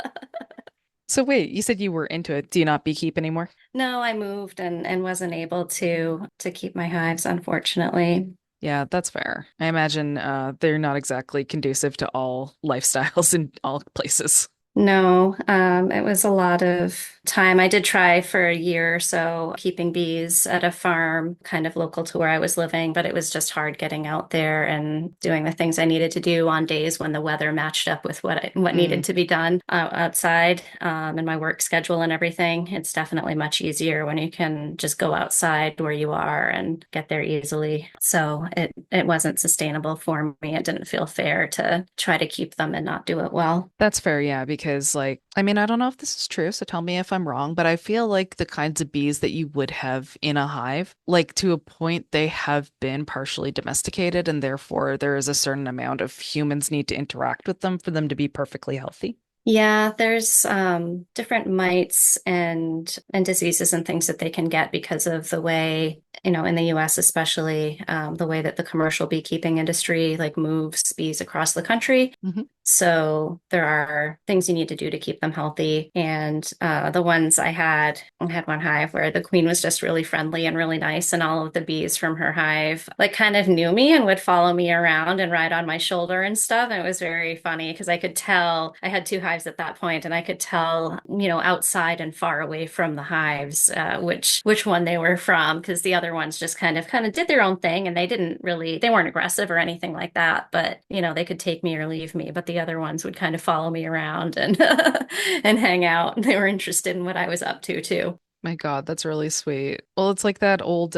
So wait, you said you were into it. Do you not beekeep anymore? No, I moved and wasn't able to keep my hives, unfortunately. Yeah, that's fair. I imagine they're not exactly conducive to all lifestyles in all places. No, it was a lot of time. I did try for a year or so keeping bees at a farm kind of local to where I was living, but it was just hard getting out there and doing the things I needed to do on days when the weather matched up with what needed Mm, to be done outside, and my work schedule and everything. It's definitely much easier when you can just go outside where you are and get there easily. So it wasn't sustainable for me. It didn't feel fair to try to keep them and not do it well. that's fair, yeah, because like, I mean, I don't know if this is true, so tell me if I'm wrong, but I feel like the kinds of bees that you would have in a hive, like to a point, they have been partially domesticated, and therefore there is a certain amount of humans need to interact with them for them to be perfectly healthy. Yeah, there's different mites and diseases and things that they can get because of the way, in the US especially, the way that the commercial beekeeping industry like moves bees across the country. Hmm. So there are things you need to do to keep them healthy. And the ones I had one hive where the queen was just really friendly and really nice, and all of the bees from her hive like kind of knew me and would follow me around and ride on my shoulder and stuff. And it was very funny because I could tell I had two hives at that point, and I could tell, outside and far away from the hives, which one they were from, because the other ones just kind of did their own thing, and they weren't aggressive or anything like that, but they could take me or leave me. But the other ones would kind of follow me around and and hang out. They were interested in what I was up to too. My God, that's really sweet. Well, it's like that old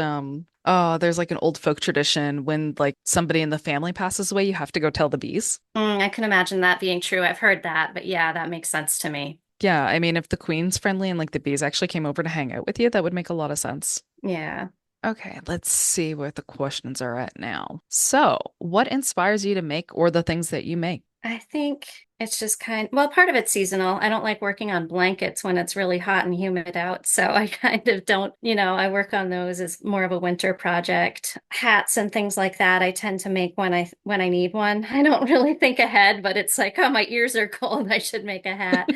oh, there's like an old folk tradition when like somebody in the family passes away, you have to go tell the bees. I can imagine that being true. I've heard that, but yeah, that makes sense to me. Yeah, I mean, if the queen's friendly and like the bees actually came over to hang out with you, that would make a lot of sense. Yeah. Okay, let's see where the questions are at now. So, what inspires you to make or the things that you make? I think it's just well, part of it's seasonal. I don't like working on blankets when it's really hot and humid out. So I kind of don't, I work on those as more of a winter project. Hats and things like that, I tend to make when I need one. I don't really think ahead, but it's like, oh, my ears are cold. I should make a hat.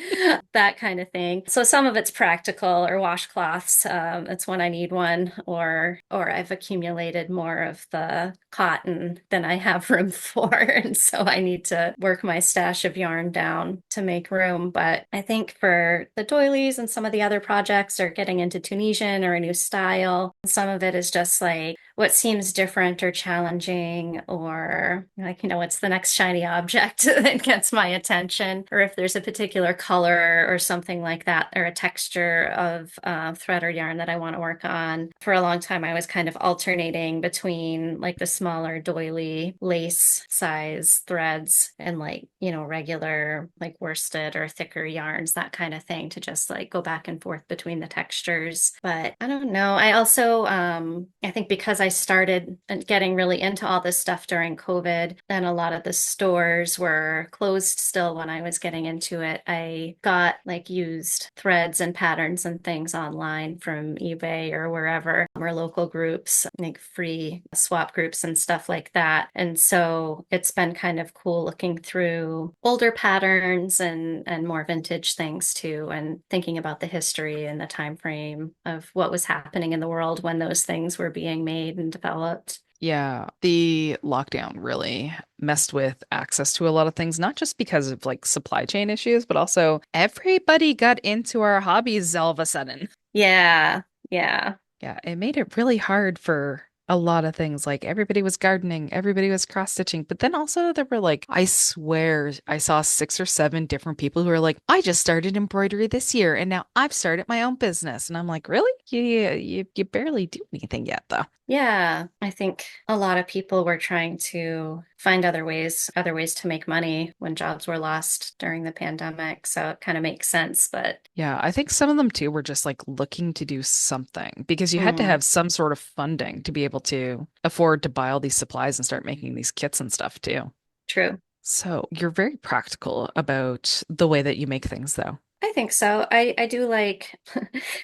That kind of thing. So some of it's practical or washcloths. It's when I need one, or I've accumulated more of the cotton than I have room for. And so I need to work my stash of yarn down to make room. But I think for the doilies and some of the other projects are getting into Tunisian or a new style. Some of it is just like what seems different or challenging, or like, what's the next shiny object that gets my attention, or if there's a particular color or something like that, or a texture of thread or yarn that I want to work on. For a long time, I was kind of alternating between like the smaller doily lace size threads and like, regular like worsted or thicker yarns, that kind of thing, to just like go back and forth between the textures. But I don't know. I also, I think because I started getting really into all this stuff during COVID, and a lot of the stores were closed still when I was getting into it, I got like used threads and patterns and things online from eBay or wherever, or local groups, like free swap groups and stuff like that. And so it's been kind of cool looking through older patterns and more vintage things too, and thinking about the history and the time frame of what was happening in the world when those things were being made and developed. Yeah, the lockdown really messed with access to a lot of things, not just because of like supply chain issues, but also everybody got into our hobbies all of a sudden. Yeah, yeah. Yeah, it made it really hard for A lot of things like everybody was gardening, everybody was cross stitching, but then also there were like, I swear I saw 6 or 7 different people who were like, I just started embroidery this year and now I've started my own business. And I'm like, really? You barely do anything yet though. Yeah, I think a lot of people were trying to find other ways to make money when jobs were lost during the pandemic. So it kind of makes sense, but Yeah, I think some of them too were just like looking to do something because you had to mm, have some sort of funding to be able to afford to buy all these supplies and start making these kits and stuff too. true. So you're very practical about the way that you make things, though. I think so. I do like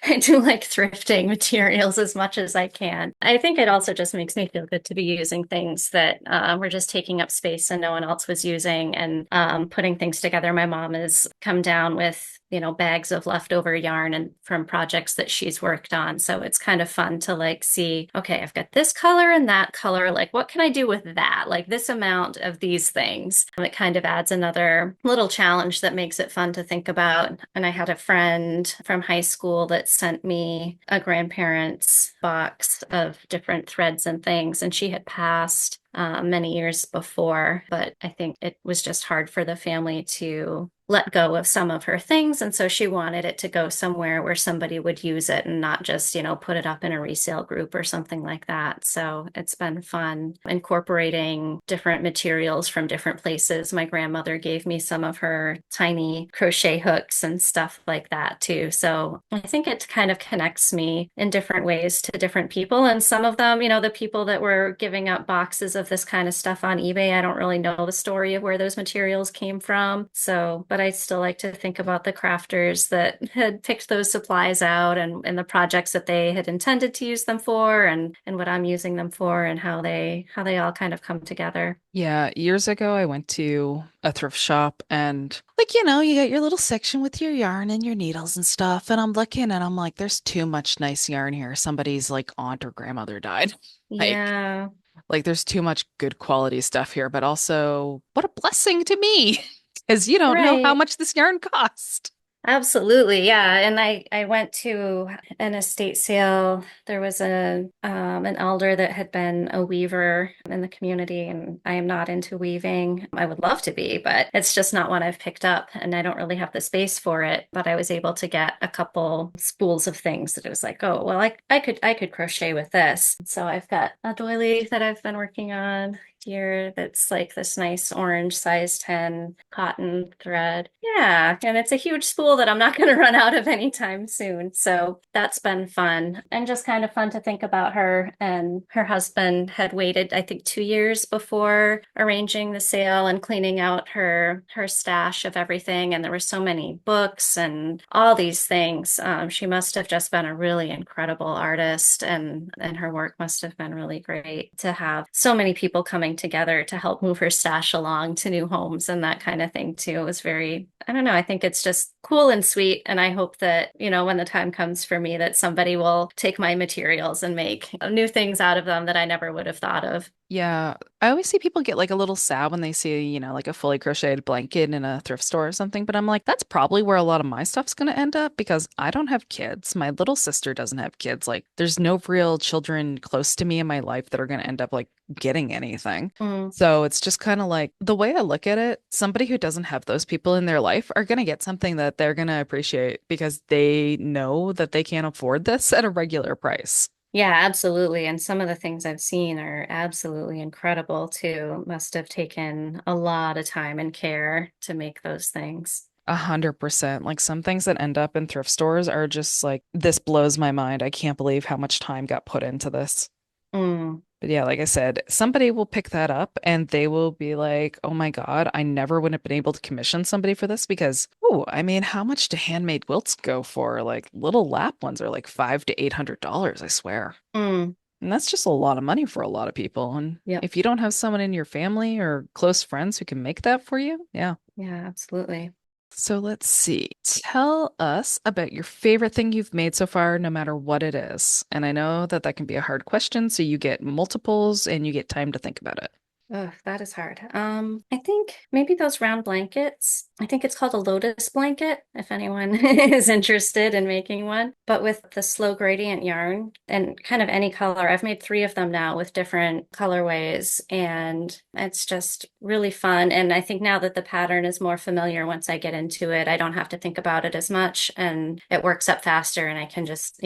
I do like thrifting materials as much as I can. I think it also just makes me feel good to be using things that were just taking up space and no one else was using and putting things together. My mom has come down with bags of leftover yarn and from projects that she's worked on. So it's kind of fun to like see, okay, I've got this color and that color. Like, what can I do with that? Like this amount of these things. And it kind of adds another little challenge that makes it fun to think about. And I had a friend from high school that sent me a grandparent's box of different threads and things, and she had passed many years before, but I think it was just hard for the family to let go of some of her things. And so she wanted it to go somewhere where somebody would use it and not just, put it up in a resale group or something like that. So it's been fun incorporating different materials from different places. My grandmother gave me some of her tiny crochet hooks and stuff like that too. So I think it kind of connects me in different ways to different people. And some of them, the people that were giving up boxes of this kind of stuff on eBay, I don't really know the story of where those materials came from. So, but I still like to think about the crafters that had picked those supplies out and the projects that they had intended to use them for and what I'm using them for and how they all kind of come together. Yeah, years ago, I went to a thrift shop and, like, you got your little section with your yarn and your needles and stuff. And I'm looking and I'm like, there's too much nice yarn here. Somebody's like aunt or grandmother died. Like, Yeah, like there's too much good quality stuff here, but also what a blessing to me because you don't know how right. much this yarn cost. Absolutely, yeah. And I went to an estate sale. There was an elder that had been a weaver in the community, and I am not into weaving. I would love to be, but it's just not one I've picked up, and I don't really have the space for it. But I was able to get a couple spools of things that it was like, oh, well, I could crochet with this. So I've got a doily that I've been working on here that's like this nice orange size 10 cotton thread. Yeah, and it's a huge spool that I'm not going to run out of anytime soon. So that's been fun and just kind of fun to think about her. And her husband had waited, I think, 2 years before arranging the sale and cleaning out her stash of everything. And there were so many books and all these things. She must have just been a really incredible artist, and her work must have been really great to have so many people coming together to help move her stash along to new homes and that kind of thing too. It was very, I don't know, I think it's just cool and sweet. And I hope that, when the time comes for me, that somebody will take my materials and make new things out of them that I never would have thought of. Yeah, I always see people get like a little sad when they see, like a fully crocheted blanket in a thrift store or something, but I'm like, that's probably where a lot of my stuff's gonna end up because I don't have kids. My little sister doesn't have kids. Like, there's no real children close to me in my life that are gonna end up like getting anything. Mm. So it's just kind of like the way I look at it, somebody who doesn't have those people in their life are gonna get something that they're gonna appreciate because they know that they can't afford this at a regular price. Yeah, absolutely. And some of the things I've seen are absolutely incredible too. Must have taken a lot of time and care to make those things. 100%. Like some things that end up in thrift stores are just like, this blows my mind. I can't believe how much time got put into this. Mm. But yeah, like I said, somebody will pick that up and they will be like, oh my God, I never would have been able to commission somebody for this because, oh, I mean, how much do handmade quilts go for? Like little lap ones are like $500 to $800, I swear. Mm. And that's just a lot of money for a lot of people. And Yep. if you don't have someone in your family or close friends who can make that for you, yeah. Yeah, absolutely. So let's see. Tell us about your favorite thing you've made so far, no matter what it is. And I know that that can be a hard question, so you get multiples and you get time to think about it. Oh, that is hard. I think maybe those round blankets. I think it's called a lotus blanket, if anyone is interested in making one. But with the slow gradient yarn and kind of any color, I've made three of them now with different colorways, and it's just really fun. And I think now that the pattern is more familiar, once I get into it, I don't have to think about it as much, and it works up faster, and I can just,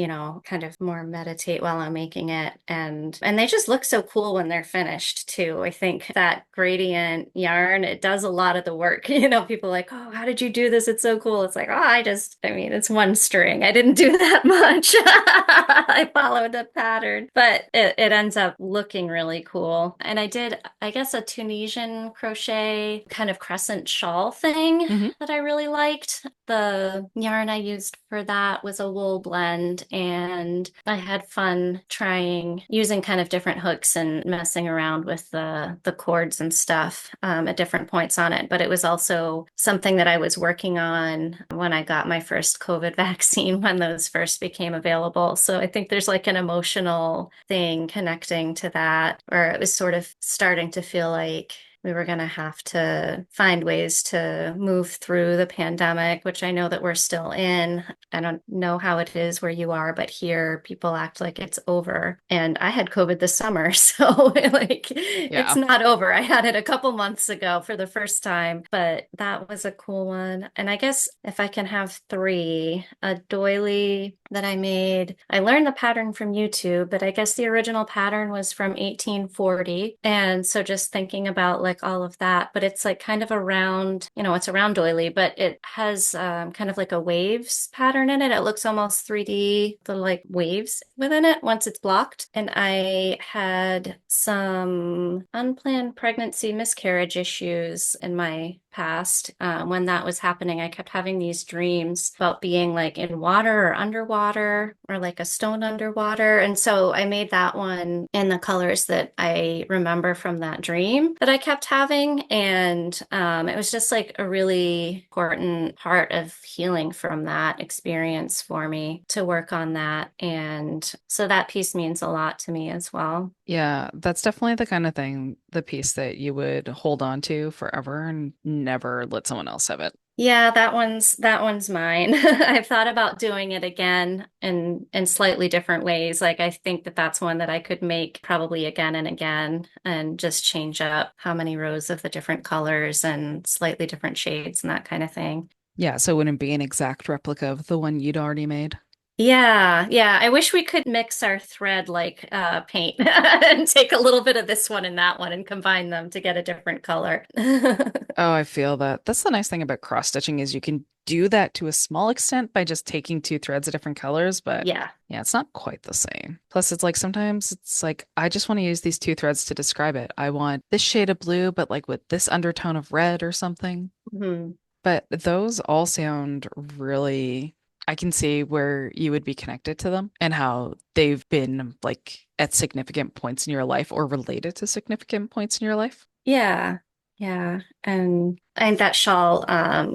kind of more meditate while I'm making it. And they just look so cool when they're finished too. I think that gradient yarn, it does a lot of the work. People are like, oh, how did you do this? It's so cool. It's like, oh, I mean, it's one string. I didn't do that much. I followed the pattern, but it ends up looking really cool. And I did, I guess, a Tunisian crochet kind of crescent shawl thing Hmm. that I really liked. The yarn I used for that was a wool blend, and I had fun trying using kind of different hooks and messing around with the cords and stuff at different points on it. But it was also something that I was working on when I got my first COVID vaccine when those first became available. So I think there's like an emotional thing connecting to that, or it was sort of starting to feel like we were going to have to find ways to move through the pandemic, which I know that we're still in. I don't know how it is where you are, but here people act like it's over. And I had COVID this summer, so like it's Yeah. not over. I had it a couple months ago for the first time, but that was a cool one. And I guess if I can have three, a doily that I made, I learned the pattern from YouTube, but I guess the original pattern was from 1840. And so just thinking about like all of that, but it's like kind of a round, it's a round doily, but it has kind of like a waves pattern in it. It looks almost 3D, the like waves within it once it's blocked. And I had some unplanned pregnancy miscarriage issues in my past. When that was happening, I kept having these dreams about being like in water or underwater or like a stone underwater. And so I made that one in the colors that I remember from that dream that I kept having. And it was just like a really important part of healing from that experience for me to work on that. And so that piece means a lot to me as well. Yeah, that's definitely the kind of thing, the piece that you would hold on to forever and never let someone else have it. Yeah, that one's mine. I've thought about doing it again in slightly different ways. Like I think that that's one that I could make probably again and again and just change up how many rows of the different colors and slightly different shades and that kind of thing. Yeah, so it wouldn't be an exact replica of the one you'd already made. Yeah, yeah. I wish we could mix our thread like paint and take a little bit of this one and that one and combine them to get a different color. Oh, I feel that. That's the nice thing about cross stitching is you can do that to a small extent by just taking two threads of different colors, but Yeah. yeah, it's not quite the same. Plus, it's like sometimes it's like I just want to use these two threads to describe it. I want this shade of blue, but like with this undertone of red or something. Mhm. But those all sound really, I can see where you would be connected to them and how they've been like at significant points in your life or related to significant points in your life. Yeah, yeah. And I think that shawl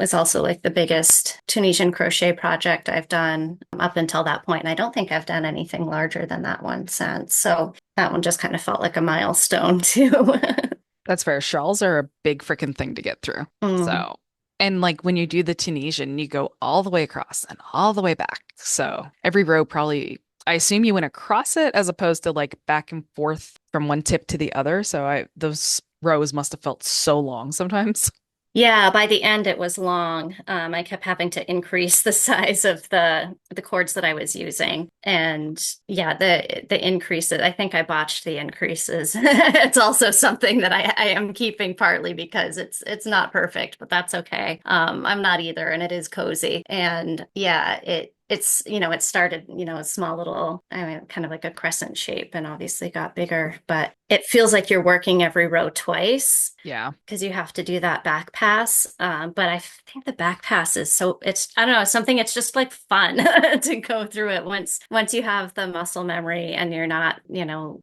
is also like the biggest Tunisian crochet project I've done up until that point. And I don't think I've done anything larger than that one since. So that one just kind of felt like a milestone too. That's fair. Shawls are a big freaking thing to get through. Mm. So, and like when you do the Tunisian, you go all the way across and all the way back. So every row probably, I assume you went across it as opposed to like back and forth from one tip to the other. So those rows must have felt so long sometimes. Yeah, by the end it was long. I kept having to increase the size of the cords that I was using. And yeah, the increases, I think I botched the increases. It's also something that I am keeping partly because it's not perfect, but that's okay. I'm not either, and it is cozy. And yeah, it started, a small little, I mean, kind of like a crescent shape and obviously got bigger, but it feels like you're working every row twice Yeah. because you have to do that back pass. But I think the back pass is I don't know, something, it's just like fun to go through it once you have the muscle memory and you're not,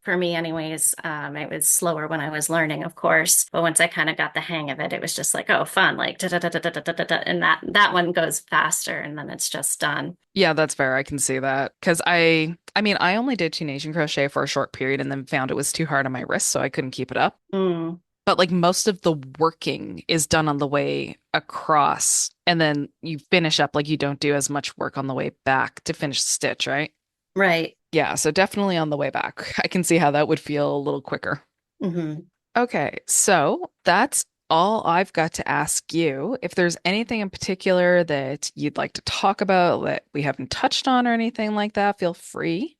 for me anyways, it was slower when I was learning, of course. But once I kind of got the hang of it, it was just like, oh, fun, like da da da da da da da da, and that one goes faster and then it's just done. Yeah, that's fair. I can see that. Because I mean, I only did Tunisian crochet for a short period and then found it was too hard on my wrist, so I couldn't keep it up. Mm. But like most of the working is done on the way across, and then you finish up like you don't do as much work on the way back to finish the stitch, right? Right. Yeah, so definitely on the way back. I can see how that would feel a little quicker. Hmm. Okay, so that's all I've got to ask you. If there's anything in particular that you'd like to talk about that we haven't touched on or anything like that, feel free.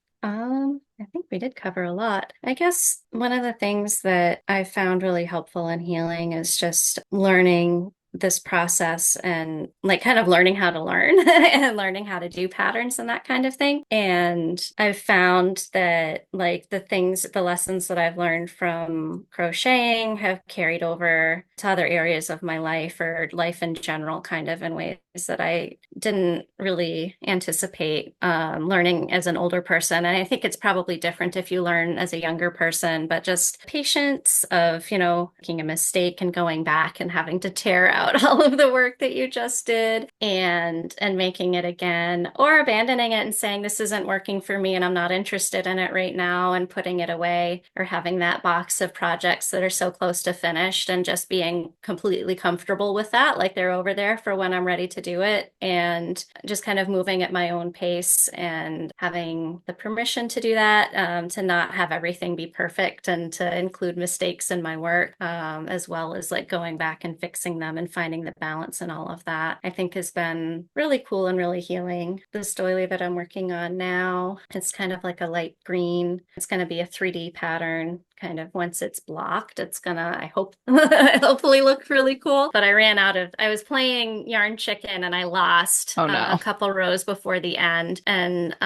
I think we did cover a lot. I guess one of the things that I found really helpful in healing is just learning this process and like kind of learning how to learn and learning how to do patterns and that kind of thing. And I've found that like the lessons that I've learned from crocheting have carried over to other areas of my life or life in general, kind of in ways that I didn't really anticipate learning as an older person. And I think it's probably different if you learn as a younger person, but just patience of, making a mistake and going back and having to tear out all of the work that you just did and making it again, or abandoning it and saying this isn't working for me and I'm not interested in it right now and putting it away, or having that box of projects that are so close to finished and just being completely comfortable with that, like they're over there for when I'm ready to do it, and just kind of moving at my own pace and having the permission to do that, to not have everything be perfect and to include mistakes in my work, as well as like going back and fixing them and finding the balance and all of that, I think has been really cool and really healing. This doily that I'm working on now, it's kind of like a light green. It's going to be a 3D pattern. Kind of once it's blocked, it's gonna, I hope, hopefully look really cool. But I was playing Yarn Chicken and I lost Oh a no. couple rows before the end. And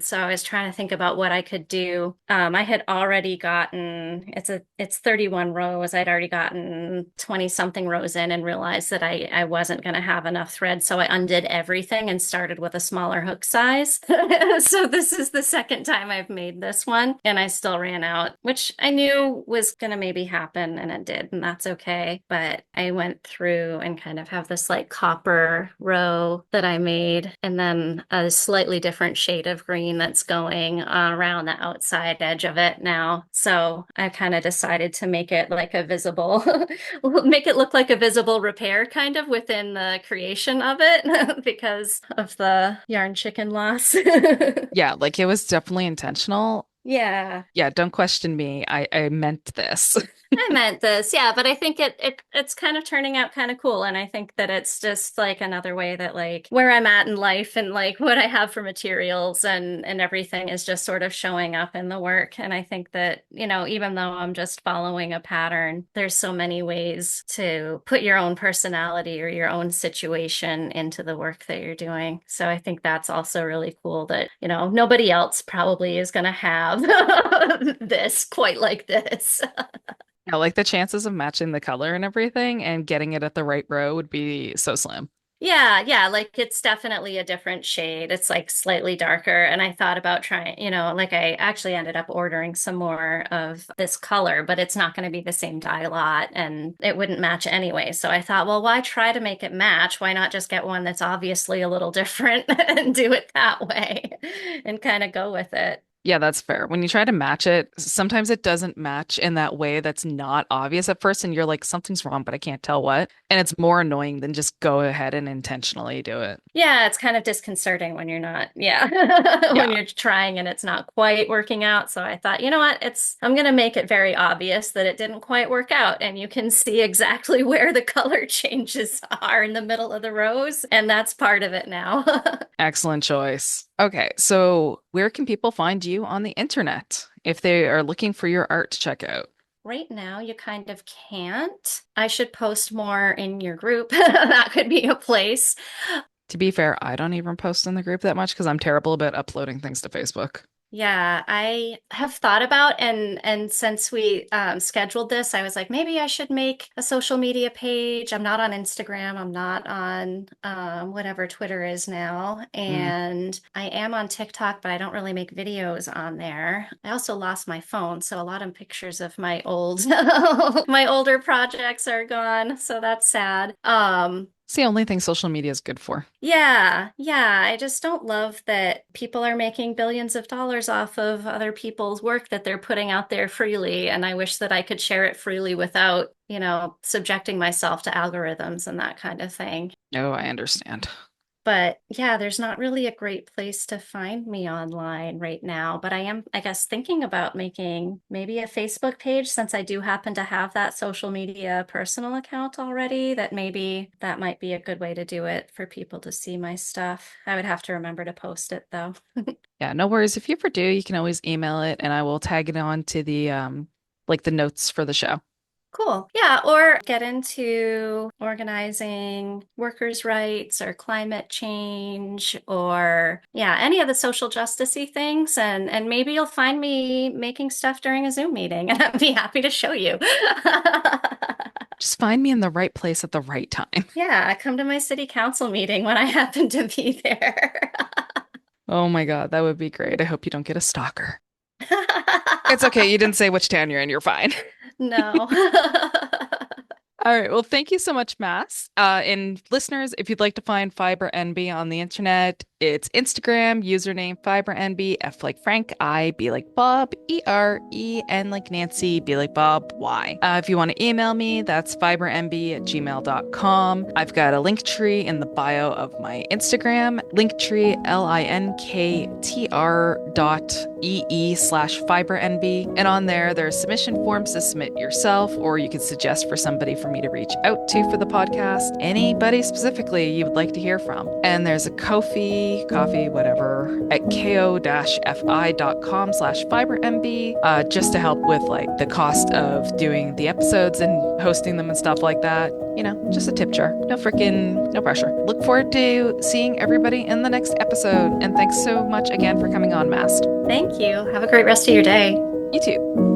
so I was trying to think about what I could do. I had already gotten, it's 31 rows. I'd already gotten 20 something rows in and realized that I wasn't going to have enough thread. So I undid everything and started with a smaller hook size. So this is the second time I've made this one and I still ran out, which I knew was going to maybe happen and it did, and that's okay. But I went through and kind of have this like copper row that I made, and then a slightly different shade of green that's going around the outside edge of it now. So I kind of decided to make it like a visible, make it look like a visible repair kind of within the creation of it because of the yarn chicken loss. Yeah, like it was definitely intentional. Yeah. Yeah, don't question me. I meant this. I meant this, yeah, but I think it's kind of turning out kind of cool, and I think that it's just like another way that like where I'm at in life and like what I have for materials and everything is just sort of showing up in the work. And I think that, even though I'm just following a pattern, there's so many ways to put your own personality or your own situation into the work that you're doing. So I think that's also really cool that, nobody else probably is going to have this quite like this. Yeah, like the chances of matching the color and everything and getting it at the right row would be so slim. Yeah, yeah, like it's definitely a different shade. It's like slightly darker. And I thought about trying, like I actually ended up ordering some more of this color, but it's not going to be the same dye lot and it wouldn't match anyway. So I thought, well, why try to make it match? Why not just get one that's obviously a little different and do it that way and kind of go with it? Yeah, that's fair. When you try to match it, sometimes it doesn't match in that way that's not obvious at first, and you're like, something's wrong, but I can't tell what. And it's more annoying than just go ahead and intentionally do it. Yeah, it's kind of disconcerting when you're not, yeah, when Yeah. you're trying and it's not quite working out. So I thought, you know what, I'm going to make it very obvious that it didn't quite work out. And you can see exactly where the color changes are in the middle of the rows. And that's part of it now. Excellent choice. Okay, so where can people find you on the internet if they are looking for your art to check out? Right now, you kind of can't. I should post more in your group. That could be a place. To be fair, I don't even post in the group that much because I'm terrible about uploading things to Facebook. Yeah, I have thought about, and since we scheduled this, I was like, maybe I should make a social media page. I'm not on Instagram. I'm not on whatever Twitter is now, Mm. and I am on TikTok, but I don't really make videos on there. I also lost my phone, so a lot of pictures of my old my older projects are gone, so that's sad. It's the only thing social media is good for. Yeah, yeah. I just don't love that people are making billions of dollars off of other people's work that they're putting out there freely. And I wish that I could share it freely without, subjecting myself to algorithms and that kind of thing. Oh, I understand. But yeah, there's not really a great place to find me online right now. But I am, I guess, thinking about making maybe a Facebook page since I do happen to have that social media personal account already, that maybe that might be a good way to do it for people to see my stuff. I would have to remember to post it though. Yeah, no worries. If you ever do, you can always email it and I will tag it on to the like the notes for the show. Cool. Yeah, or get into organizing workers' rights or climate change or yeah, any of the social justicey things and maybe you'll find me making stuff during a Zoom meeting and I'd be happy to show you. Just find me in the right place at the right time. Yeah, come to my city council meeting when I happen to be there. Oh my God, that would be great. I hope you don't get a stalker. It's okay. You didn't say which town you're in. You're fine. No. All right. Well, thank you so much, Mass. And listeners, if you'd like to find Fiber NB on the internet, it's Instagram, username FiberNB, F like Frank, I, B like Bob, E, N like Nancy, B like Bob, Y. If you want to email me, that's fibernb@gmail.com. I've got a link tree in the bio of my Instagram, linktree, linktr.ee/fibernb. And on there's submission forms to submit yourself, or you could suggest for somebody for me to reach out to for the podcast, anybody specifically you would like to hear from. And there's a Ko-fi, coffee, whatever, at ko-fi.com/fibermb, just to help with like the cost of doing the episodes and hosting them and stuff like that. Just a tip jar. No pressure. Look forward to seeing everybody in the next episode. And thanks so much again for coming on, Mast. Thank you. Have a great rest of your day. You too.